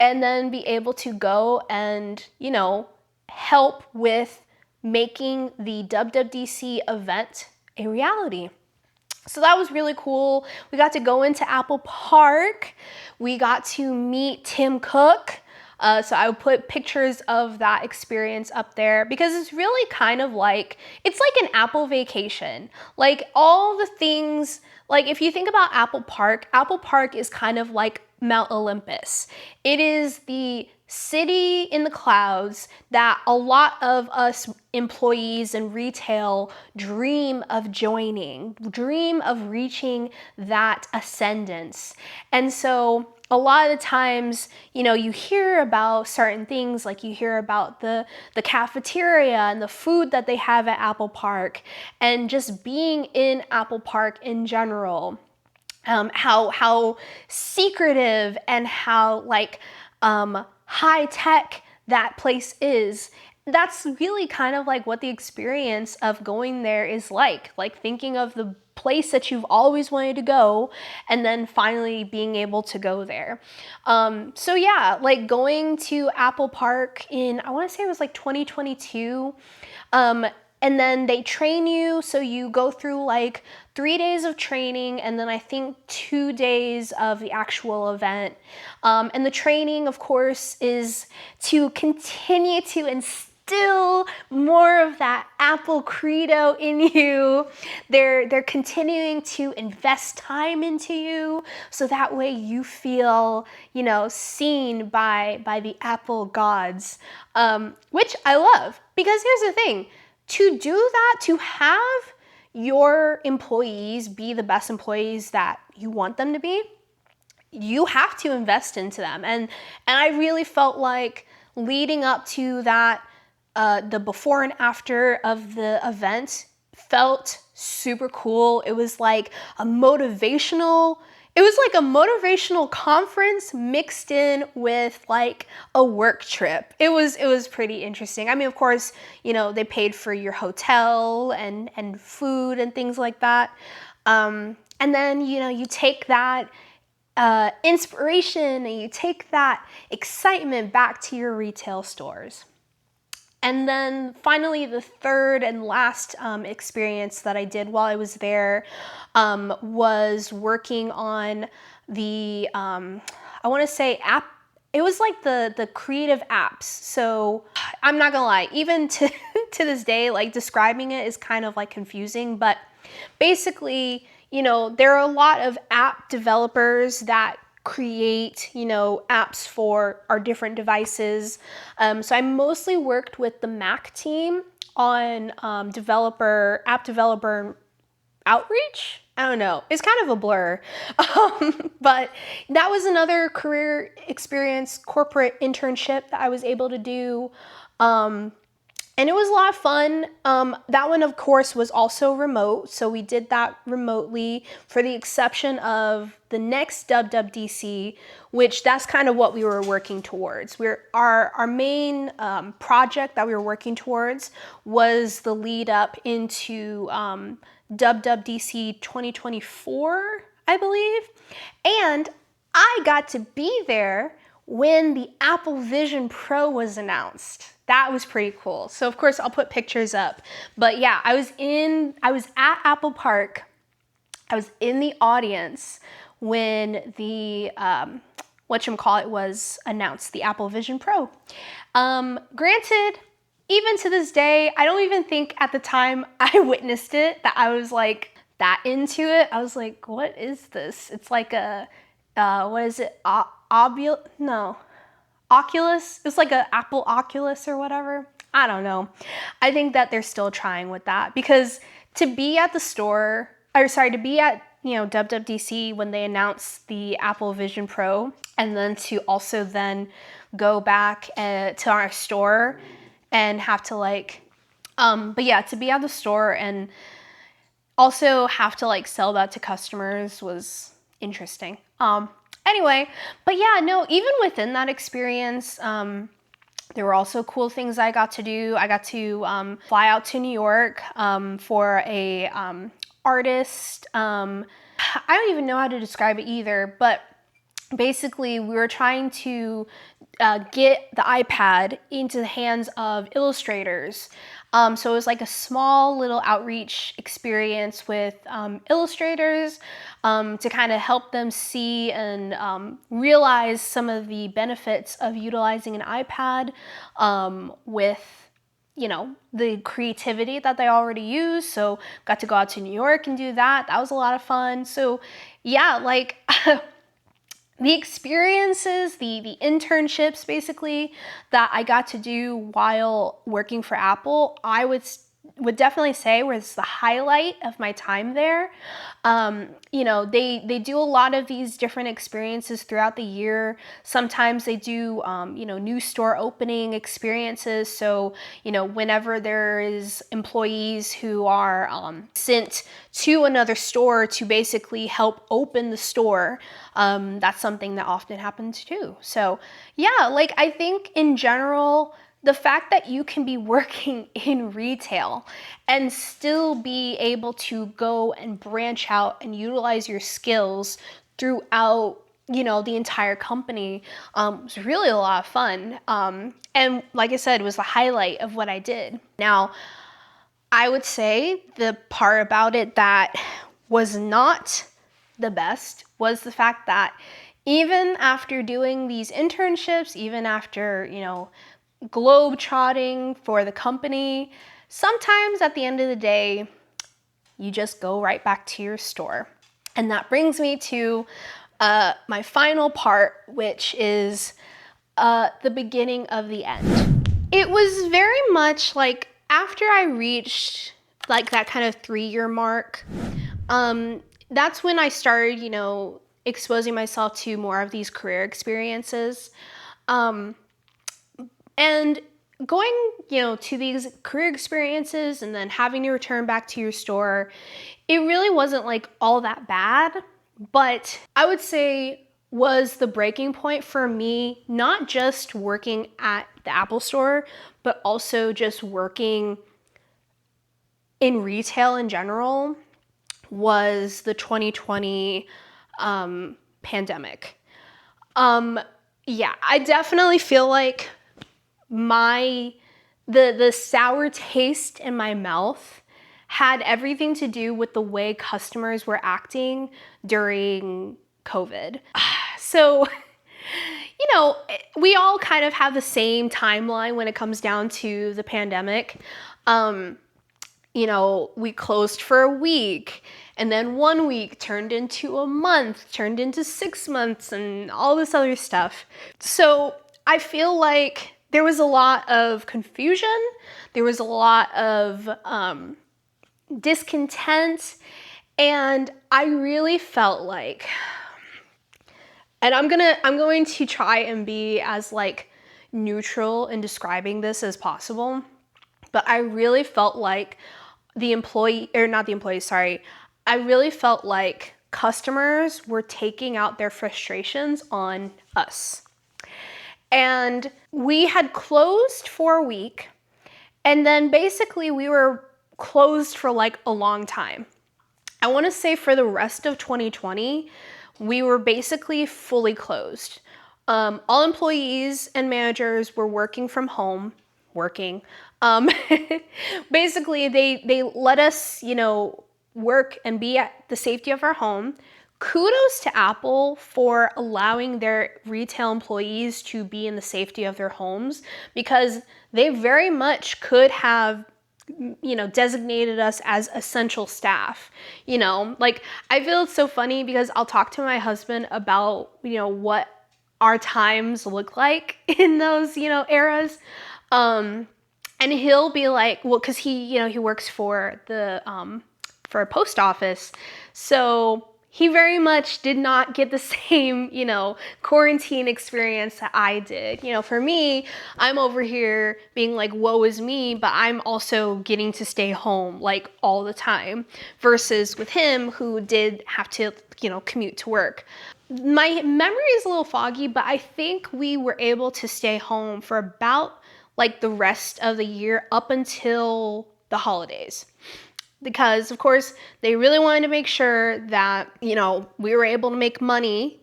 and then be able to go and, you know, help with making the WWDC event a reality. So that was really cool. We got to go into Apple Park. We got to meet Tim Cook. So I would put pictures of that experience up there because it's really kind of like, it's like an Apple vacation. Like all the things, like if you think about Apple Park is kind of like Mount Olympus. It is the city in the clouds that a lot of us employees in retail dream of joining, dream of reaching that ascendance. And so a lot of the times, you know, you hear about certain things, like you hear about the cafeteria and the food that they have at Apple Park, and just being in Apple Park in general. How secretive and how like high tech that place is. That's really kind of like what the experience of going there is like thinking of the place that you've always wanted to go and then finally being able to go there. So yeah, like going to Apple Park in, I want to say it was like 2022. And then they train you, so you go through like 3 days of training and then I think 2 days of the actual event. And the training, of course, is to continue to instill more of that Apple credo in you. They're continuing to invest time into you so that way you feel, you know, seen by the Apple gods, which I love. Because here's the thing. To do that, to have your employees be the best employees that you want them to be, you have to invest into them. And I really felt like leading up to that, the before and after of the event felt super cool. It was like a motivational conference mixed in with like a work trip. It was pretty interesting. I mean, of course, you know, they paid for your hotel and food and things like that. And then, you know, you take that inspiration and you take that excitement back to your retail stores. And then finally, the third and last experience that I did while I was there was working on the, I want to say app. It was like the creative apps. So I'm not gonna lie, even to this day, like describing it is kind of like confusing, but basically, you know, there are a lot of app developers that create, you know, apps for our different devices. So I mostly worked with the Mac team on app developer outreach. I don't know. It's kind of a blur. But that was another career experience, corporate internship that I was able to do. And it was a lot of fun. That one, of course, was also remote. So we did that remotely for the exception of the next WWDC, which that's kind of what we were working towards. Our main project that we were working towards was the lead up into WWDC 2024, I believe. And I got to be there when the Apple Vision Pro was announced. That was pretty cool. So of course I'll put pictures up. But yeah, I was at Apple Park. I was in the audience when the whatchamacallit was announced, the Apple Vision Pro. Granted, even to this day, I don't even think at the time I witnessed it that I was like that into it. I was like, what is this? It's like a, what is it? Oculus? It's like an Apple Oculus or whatever. I don't know. I think that they're still trying with that, because to be at the store, or sorry, to be at, WWDC when they announced the Apple Vision Pro, and then to also then go back to our store and have to but yeah, to be at the store and also have to sell that to customers was interesting. Anyway, but yeah, no, even within that experience, there were also cool things I got to do. I got to fly out to New York for a artist. I don't even know how to describe it either, but basically we were trying to get the iPad into the hands of illustrators. So it was like a small little outreach experience with illustrators to kind of help them see and realize some of the benefits of utilizing an iPad with the creativity that they already use. So got to go out to New York and do that. That was a lot of fun. So yeah, the experiences, the internships basically that I got to do while working for Apple, I would definitely say was the highlight of my time there. They do a lot of these different experiences throughout the year. Sometimes they do, new store opening experiences. So, whenever there is employees who are sent to another store to basically help open the store, that's something that often happens too. So yeah, I think in general, the fact that you can be working in retail and still be able to go and branch out and utilize your skills throughout, the entire company was really a lot of fun. And like I said, it was the highlight of what I did. Now, I would say the part about it that was not the best was the fact that even after doing these internships, even after, globe trotting for the company, sometimes at the end of the day, you just go right back to your store. And that brings me to my final part, which is the beginning of the end. It was very much after I reached that kind of 3-year mark, that's when I started, exposing myself to more of these career experiences. And going, to these career experiences and then having to return back to your store, it really wasn't all that bad, but I would say was the breaking point for me, not just working at the Apple store, but also just working in retail in general, was the 2020 pandemic. Yeah, I definitely feel like the sour taste in my mouth had everything to do with the way customers were acting during COVID. So, we all kind of have the same timeline when it comes down to the pandemic. We closed for a week, and then 1 week turned into a month, turned into 6 months, and all this other stuff. So I feel like there was a lot of confusion. There was a lot of discontent, and I really felt like, and I'm going to try and be as neutral in describing this as possible, but I really felt like I really felt like customers were taking out their frustrations on us. And we had closed for a week, and then basically we were closed for a long time. I want to say for the rest of 2020, we were basically fully closed. All employees and managers were working from home, basically they let us, you know, work and be at the safety of our home. Kudos to Apple for allowing their retail employees to be in the safety of their homes, because they very much could have, you know, designated us as essential staff. You know, like, I feel it's so funny because I'll talk to my husband about, you know, what our times look like in those, you know, eras. And he'll be like, well, because he, you know, he works for a post office. So he very much did not get the same, you know, quarantine experience that I did. You know, for me, I'm over here being like, woe is me, but I'm also getting to stay home like all the time, versus with him, who did have to, you know, commute to work. My memory is a little foggy, but I think we were able to stay home for about like the rest of the year up until the holidays. Because of course they really wanted to make sure that, you know, we were able to make money.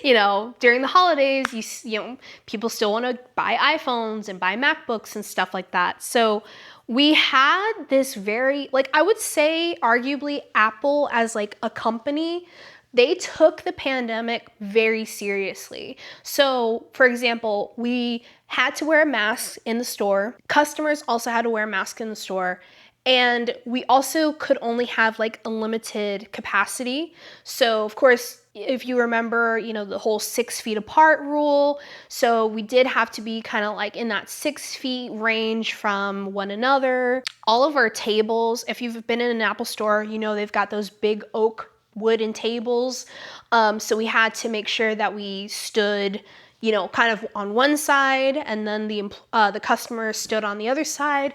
You know, during the holidays, you know, people still want to buy iPhones and buy MacBooks and stuff like that. So we had this very, like, I would say arguably Apple as like a company, they took the pandemic very seriously. So, for example, we had to wear a mask in the store. Customers also had to wear a mask in the store. And we also could only have like a limited capacity. So, of course, if you remember, you know, the whole 6 feet apart rule. So we did have to be kind of like in that 6 feet range from one another. All of our tables, if you've been in an Apple store, you know, they've got those big oak wooden tables. So we had to make sure that we stood, you know, kind of on one side, and then the customer stood on the other side.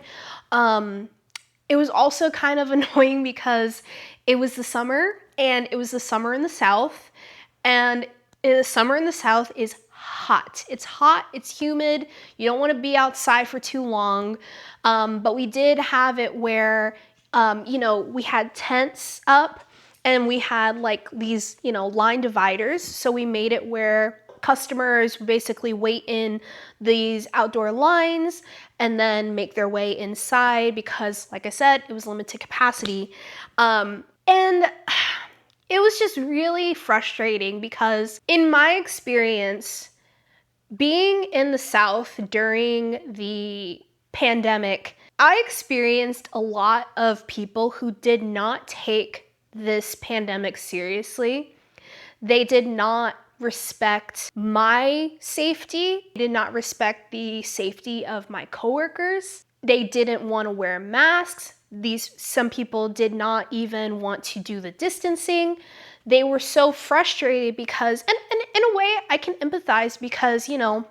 It was also kind of annoying because it was the summer, and it was the summer in the South, and the summer in the South is hot. It's hot, it's humid, you don't want to be outside for too long. But we did have it where, you know, we had tents up, and we had like these, you know, line dividers. So we made it where customers basically wait in these outdoor lines and then make their way inside, because like I said, it was limited capacity. And it was just really frustrating because in my experience, being in the South during the pandemic, I experienced a lot of people who did not take this pandemic seriously. They did not respect my safety, did not respect the safety of my coworkers. They didn't want to wear masks. Some people did not even want to do the distancing. They were so frustrated because, and in a way I can empathize, because, you know,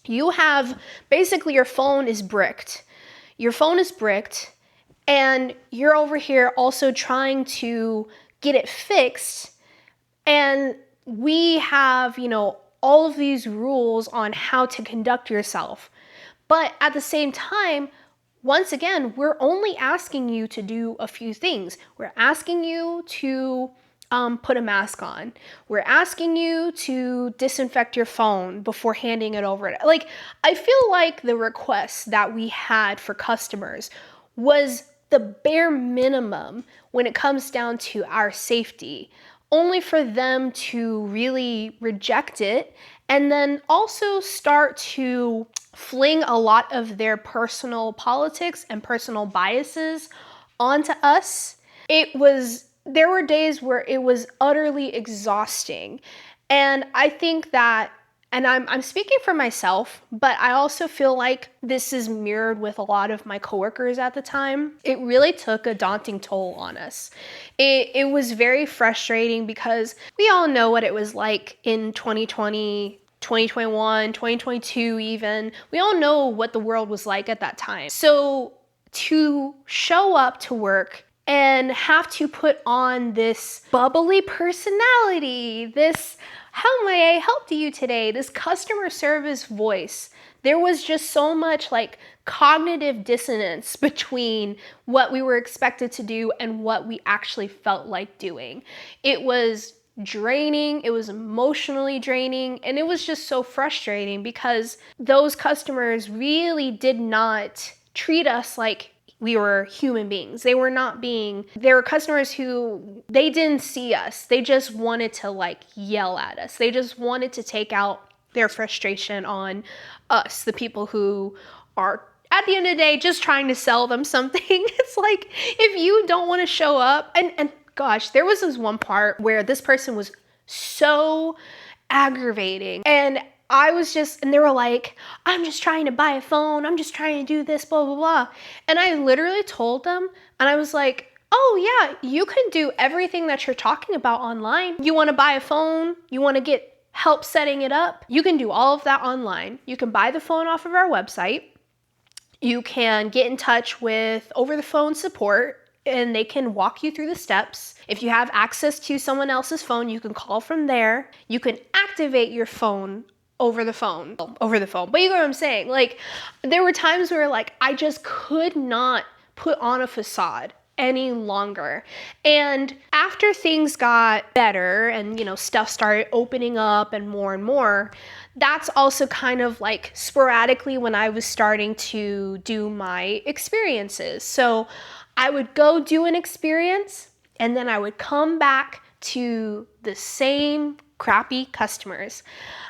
you have basically your phone is bricked. Your phone is bricked, and you're over here also trying to get it fixed. And we have, you know, all of these rules on how to conduct yourself. But at the same time, once again, we're only asking you to do a few things. We're asking you to put a mask on. We're asking you to disinfect your phone before handing it over. Like, I feel like the requests that we had for customers was the bare minimum when it comes down to our safety, only for them to really reject it and then also start to fling a lot of their personal politics and personal biases onto us. There were days where it was utterly exhausting. And I think that, and I'm speaking for myself, but I also feel like this is mirrored with a lot of my coworkers at the time. It really took a daunting toll on us. It was very frustrating because we all know what it was like in 2020, 2021, 2022 even. We all know what the world was like at that time. So to show up to work and have to put on this bubbly personality, this "how may I help you today?" this customer service voice. There was just so much like cognitive dissonance between what we were expected to do and what we actually felt like doing. It was draining, it was emotionally draining, and it was just so frustrating because those customers really did not treat us like we were human beings. They were customers who, they didn't see us. They just wanted to like yell at us. They just wanted to take out their frustration on us, the people who are at the end of the day just trying to sell them something. It's like, if you don't want to show up, and gosh, there was this one part where this person was so aggravating, and they were like, I'm just trying to buy a phone, I'm just trying to do this, blah, blah, blah. And I literally told them, and I was like, oh yeah, you can do everything that you're talking about online. You want to buy a phone, you want to get help setting it up, you can do all of that online. You can buy the phone off of our website. You can get in touch with over the phone support, and they can walk you through the steps. If you have access to someone else's phone, you can call from there. You can activate your phone over the phone. But you know what I'm saying? Like, there were times where like I just could not put on a facade any longer. And after things got better and, you know, stuff started opening up and more, that's also kind of like sporadically when I was starting to do my experiences. So I would go do an experience, and then I would come back to the same crappy customers.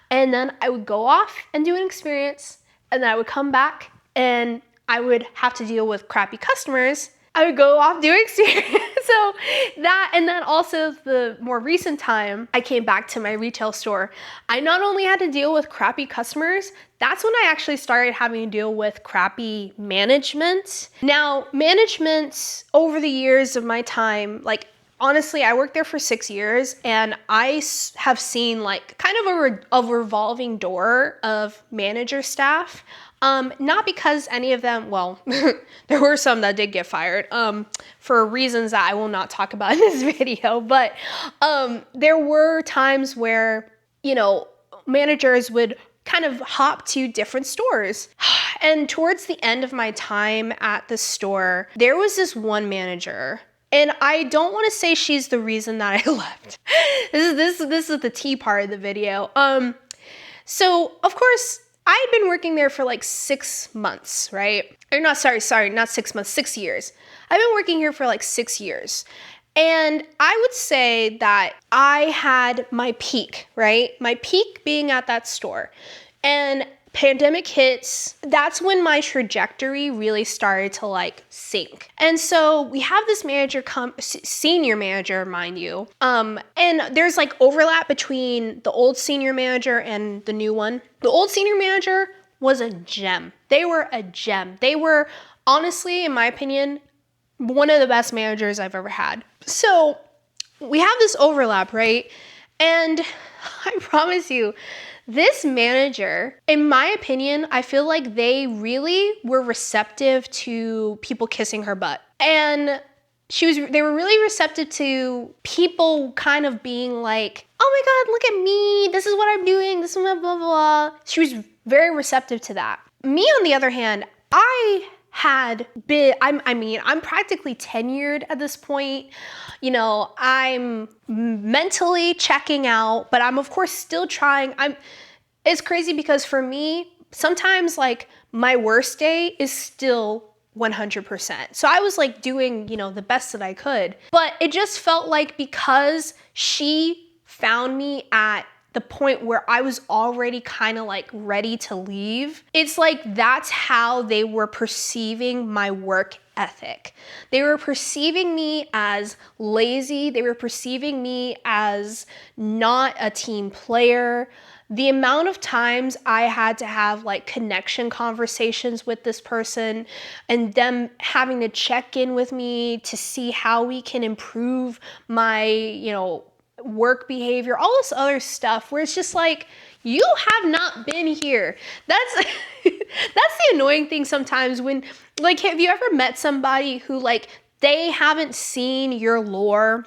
And then I would go off and do an experience, and then I would come back and I would have to deal with crappy customers. I would go off doing experience. So that, and then also the more recent time I came back to my retail store, I not only had to deal with crappy customers, that's when I actually started having to deal with crappy management. Now, management over the years of my time, like honestly, I worked there for 6 years, and I have seen like kind of a revolving door of manager staff. Not because any of them, well, there were some that did get fired for reasons that I will not talk about in this video, but there were times where, you know, managers would kind of hop to different stores. And towards the end of my time at the store, there was this one manager, and I don't want to say she's the reason that I left. This is the tea part of the video. So of course, I had been working there for like 6 months, right? Or not, sorry, not 6 months, 6 years. I've been working here for like 6 years. And I would say that I had my peak, right? My peak being at that store. And pandemic hits, that's when my trajectory really started to like sink. And so we have this manager senior manager, mind you. And there's like overlap between the old senior manager and the new one. The old senior manager was a gem. They were a gem. They were honestly, in my opinion, one of the best managers I've ever had. So we have this overlap, right? And I promise you, this manager, in my opinion, I feel like they really were receptive to people kissing her butt. And they were really receptive to people kind of being like, oh my God, look at me. This is what I'm doing. This is blah, blah, blah. She was very receptive to that. Me, on the other hand, I'm practically tenured at this point. You know, I'm mentally checking out, but I'm of course still trying. It's crazy because for me, sometimes like my worst day is still 100%. So I was like doing, you know, the best that I could, but it just felt like because she found me at the point where I was already kind of like ready to leave, it's like that's how they were perceiving my work ethic. They were perceiving me as lazy. They were perceiving me as not a team player. The amount of times I had to have like connection conversations with this person and them having to check in with me to see how we can improve my, you know, work behavior, all this other stuff where it's just like, you have not been here. That's the annoying thing sometimes when, like, have you ever met somebody who like, they haven't seen your lore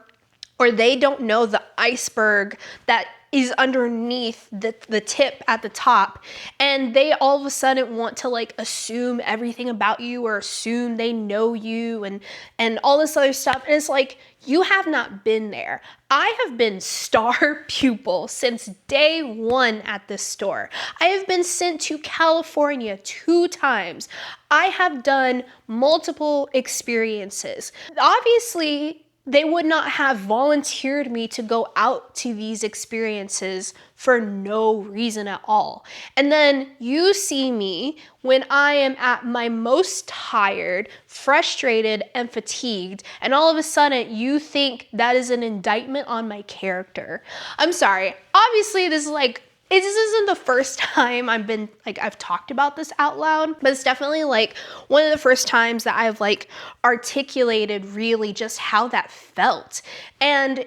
or they don't know the iceberg that is underneath the tip at the top, and they all of a sudden want to like assume everything about you, or assume they know you, and all this other stuff. And it's like, you have not been there. I have been star pupil since day one at this store. I have been sent to California 2 times. I have done multiple experiences. Obviously, they would not have volunteered me to go out to these experiences for no reason at all. And then you see me when I am at my most tired, frustrated, and fatigued, and all of a sudden you think that is an indictment on my character. I'm sorry. Obviously, this isn't the first time I've talked about this out loud, but it's definitely like one of the first times that I've like articulated really just how that felt. And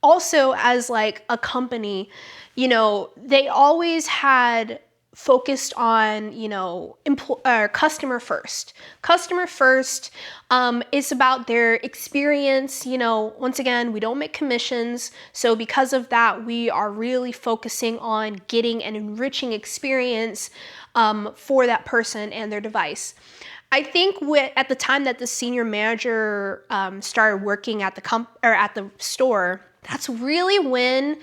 also, as like a company, you know, they always had focused on, you know, customer first. Customer first is about their experience. You know, once again, we don't make commissions. So because of that, we are really focusing on getting an enriching experience for that person and their device. I think at the time that the senior manager started working at the store, that's really when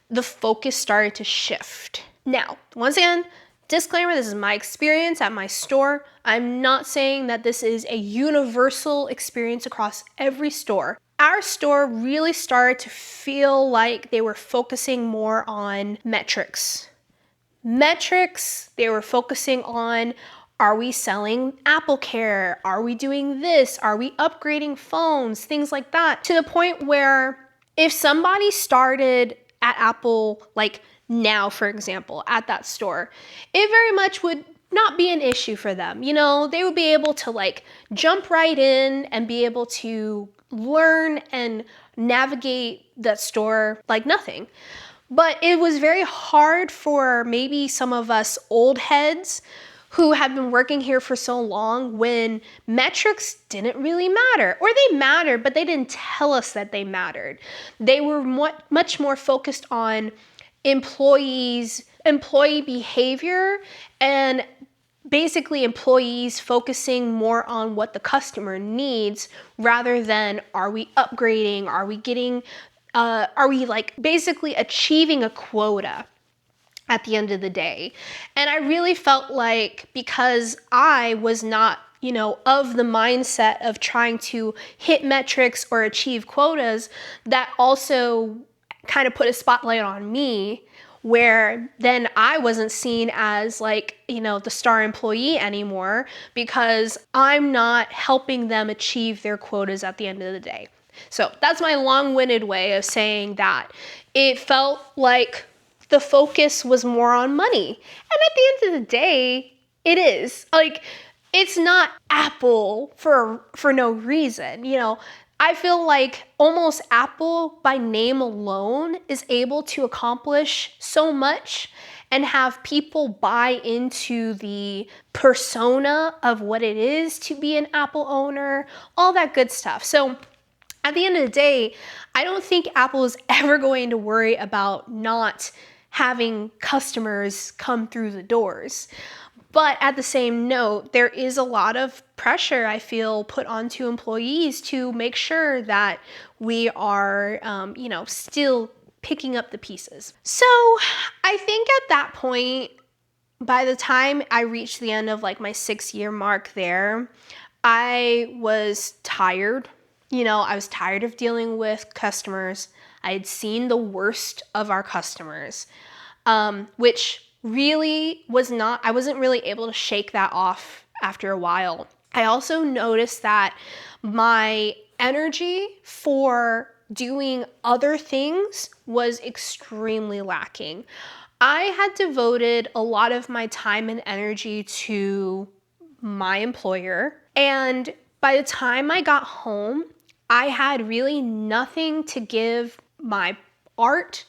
the focus started to shift. Now, once again, disclaimer, this is my experience at my store. I'm not saying that this is a universal experience across every store. Our store really started to feel like they were focusing more on metrics. They were focusing on, are we selling Apple Care? Are we doing this? Are we upgrading phones? Things like that. To the point where if somebody started at Apple, like now, for example, at that store, it very much would not be an issue for them. You know, they would be able to like jump right in and be able to learn and navigate that store like nothing. But it was very hard for maybe some of us old heads who have been working here for so long, when metrics didn't really matter, or they mattered, but they didn't tell us that they mattered. They were much more focused on employee behavior, and basically employees focusing more on what the customer needs rather than, are we upgrading? Are we like basically achieving a quota at the end of the day? And I really felt like, because I was not, you know, of the mindset of trying to hit metrics or achieve quotas, that also kind of put a spotlight on me, where then I wasn't seen as like, you know, the star employee anymore, because I'm not helping them achieve their quotas at the end of the day. So that's my long-winded way of saying that it felt like the focus was more on money. And at the end of the day, it is. Like, it's not Apple for no reason. You know, I feel like almost Apple by name alone is able to accomplish so much and have people buy into the persona of what it is to be an Apple owner, all that good stuff. So at the end of the day, I don't think Apple is ever going to worry about not having customers come through the doors. But at the same note, there is a lot of pressure, I feel, put onto employees to make sure that we are, you know, still picking up the pieces. So I think at that point, by the time I reached the end of like my 6-year mark there, I was tired. You know, I was tired of dealing with customers. I had seen the worst of our customers, which really I wasn't really able to shake that off after a while. I also noticed that my energy for doing other things was extremely lacking. I had devoted a lot of my time and energy to my employer, and by the time I got home, I had really nothing to give my art,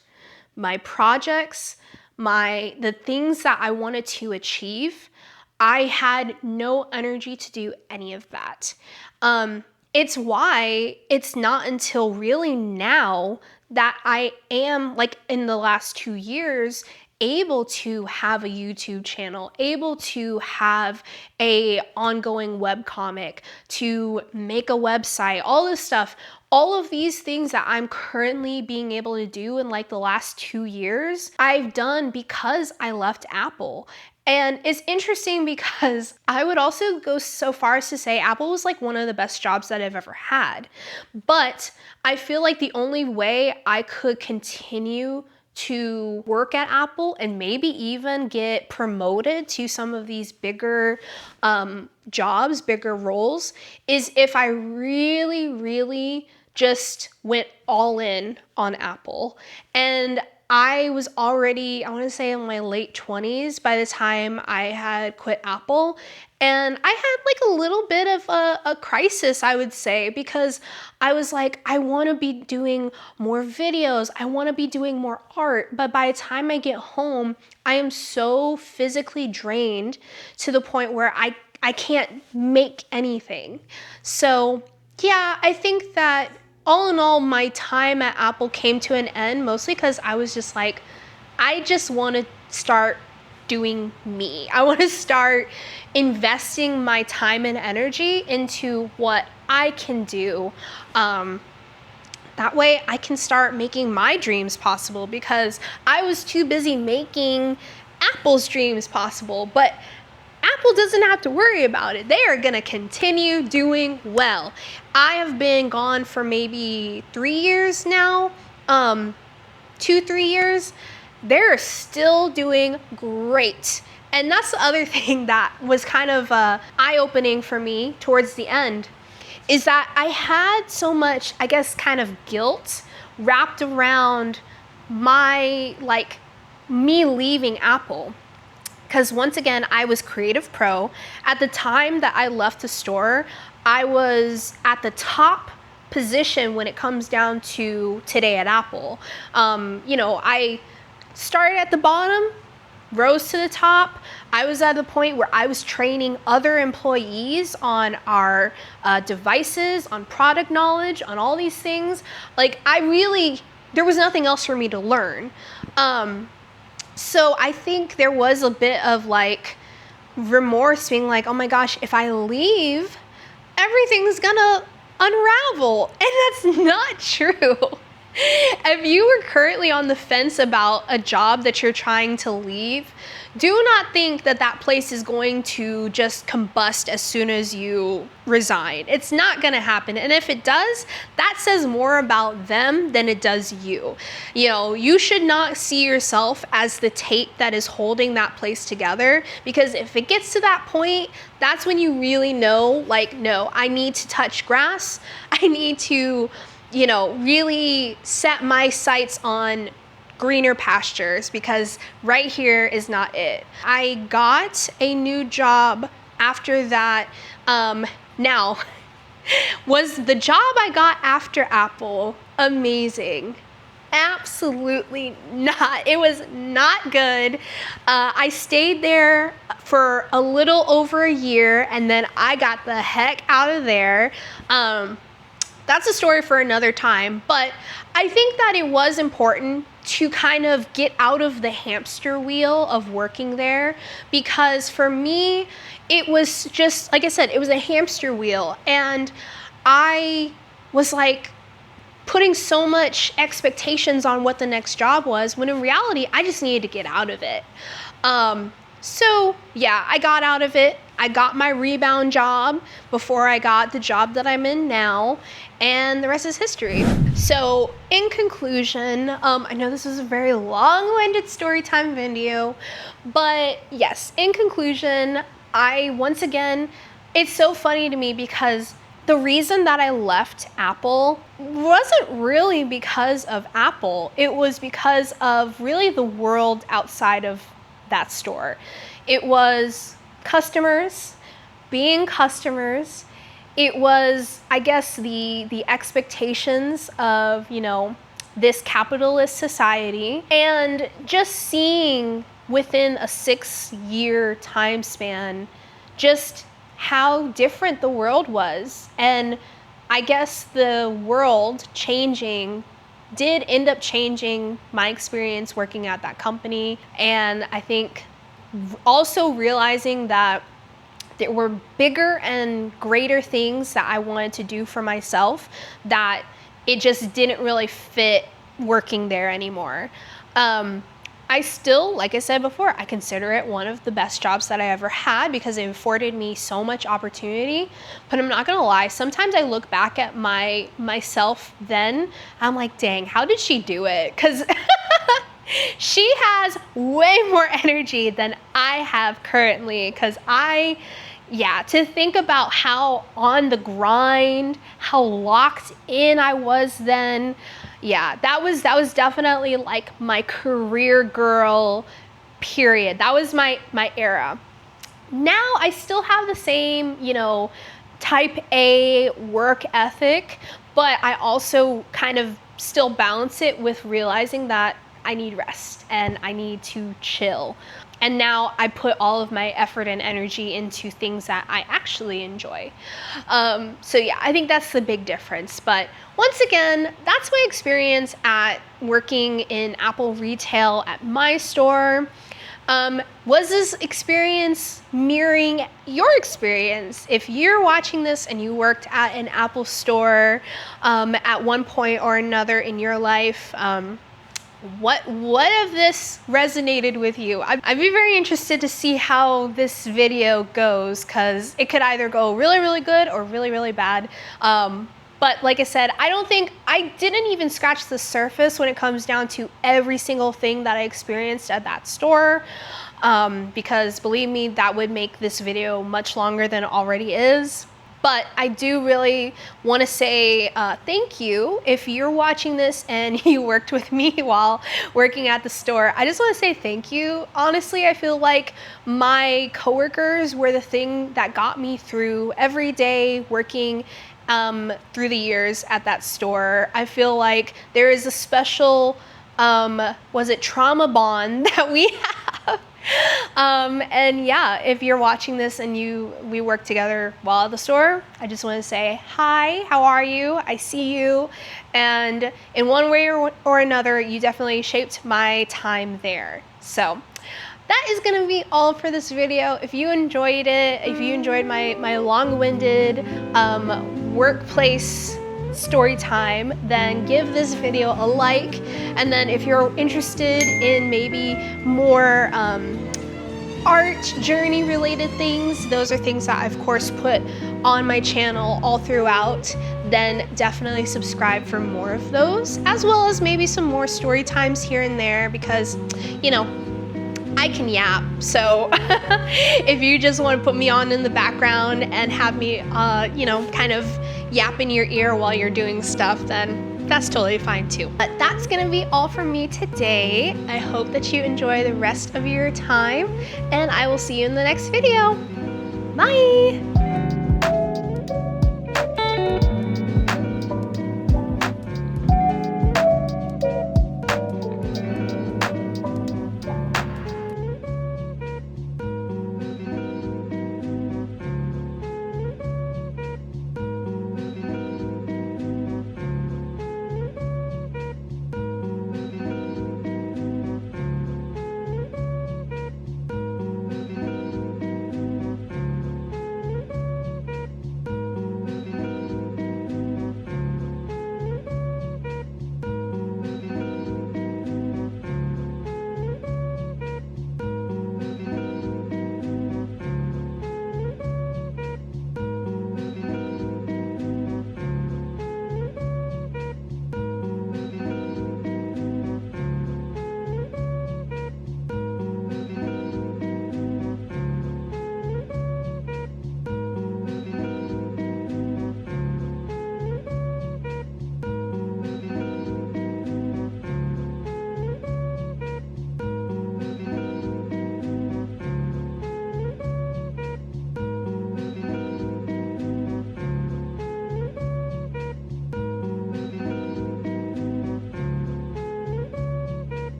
my projects, the things that I wanted to achieve. I had no energy to do any of that. it's why it's not until really now that I am, like, in the last 2 years, able to have a YouTube channel, able to have a ongoing webcomic, to make a website, all this stuff. All of these things that I'm currently being able to do in like the last 2 years, I've done because I left Apple. And it's interesting because I would also go so far as to say Apple was like one of the best jobs that I've ever had. But I feel like the only way I could continue to work at Apple and maybe even get promoted to some of these bigger jobs, bigger roles, is if I really, really just went all in on Apple. And I was already, I want to say, in my late 20s by the time I had quit Apple. And I had like a little bit of a crisis, I would say, because I was like, I want to be doing more videos. I want to be doing more art. But by the time I get home, I am so physically drained to the point where I can't make anything. So yeah, I think that all in all, my time at Apple came to an end mostly because I was just like, I just want to start doing me. I want to start investing my time and energy into what I can do. That way I can start making my dreams possible, because I was too busy making Apple's dreams possible. But Apple doesn't have to worry about it. They are gonna continue doing well. I have been gone for maybe 3 years now, 2-3 years. They're still doing great. And that's the other thing that was kind of eye-opening for me towards the end, is that I had so much, I guess, kind of guilt wrapped around my, like, me leaving Apple. Because once again, I was Creative Pro. At the time that I left the store, I was at the top position when it comes down to today at Apple. You know, I started at the bottom, rose to the top. I was at the point where I was training other employees on our devices, on product knowledge, on all these things. Like, there was nothing else for me to learn. So I think there was a bit of like remorse, being like, oh my gosh, if I leave, everything's gonna unravel. And that's not true. If you are currently on the fence about a job that you're trying to leave, do not think that that place is going to just combust as soon as you resign. It's not gonna happen. And if it does, that says more about them than it does you. You know, you should not see yourself as the tape that is holding that place together, because if it gets to that point, that's when you really know, like, no, I need to touch grass. I need to, you know, really set my sights on greener pastures, because right here is not it. I got a new job after that. Now, was the job I got after Apple amazing? Absolutely not. It was not good. I stayed there for a little over a year, and then I got the heck out of there. That's a story for another time, but I think that it was important to kind of get out of the hamster wheel of working there, because for me, it was just, like I said, it was a hamster wheel, and I was like putting so much expectations on what the next job was, when in reality, I just needed to get out of it. So yeah, I got out of it. I got my rebound job before I got the job that I'm in now, and the rest is history. So in conclusion, I know this is a very long-winded story time video, but yes, in conclusion, once again, it's so funny to me because the reason that I left Apple wasn't really because of Apple. It was because of really the world outside of that store. It was customers, being customers. It was, I guess, the expectations of, you know, this capitalist society, and just seeing within a 6-year time span just how different the world was. And I guess the world changing did end up changing my experience working at that company. And I think also realizing that there were bigger and greater things that I wanted to do for myself, that it just didn't really fit working there anymore. I still, like I said before, I consider it one of the best jobs that I ever had because it afforded me so much opportunity. But I'm not gonna lie, sometimes I look back at myself then, I'm like, dang, how did she do it? Because she has way more energy than I have currently. Because to think about how on the grind, how locked in I was then, yeah, that was definitely like my career girl period. That was my era. Now I still have the same, type A work ethic, but I also kind of still balance it with realizing that I need rest and I need to chill. And now I put all of my effort and energy into things that I actually enjoy. So yeah, I think that's the big difference. But once again, that's my experience at working in Apple retail at my store. Was this experience mirroring your experience? If you're watching this and you worked at an Apple store at one point or another in your life, what of this resonated with you? I'd be very interested to see how this video goes, because it could either go really, really good or really, really bad. But like I said, I didn't even scratch the surface when it comes down to every single thing that I experienced at that store. Because believe me, that would make this video much longer than it already is. But I do really want to say thank you if you're watching this and you worked with me while working at the store. I just want to say thank you. Honestly, I feel like my coworkers were the thing that got me through every day working through the years at that store. I feel like there is a special, trauma bond that we have. And yeah, if you're watching this and we work together while at the store, I just want to say, hi, how are you? I see you. And in one way or another, you definitely shaped my time there. So that is going to be all for this video. If you enjoyed it, if you enjoyed my long-winded workplace story time, then give this video a like. And then if you're interested in maybe more art journey related things, those are things that I've of course put on my channel all throughout, then definitely subscribe for more of those, as well as maybe some more story times here and there, because I can yap. So if you just want to put me on in the background and have me kind of yap in your ear while you're doing stuff, then that's totally fine too. But that's gonna be all from me today. I hope that you enjoy the rest of your time, and I will see you in the next video. Bye!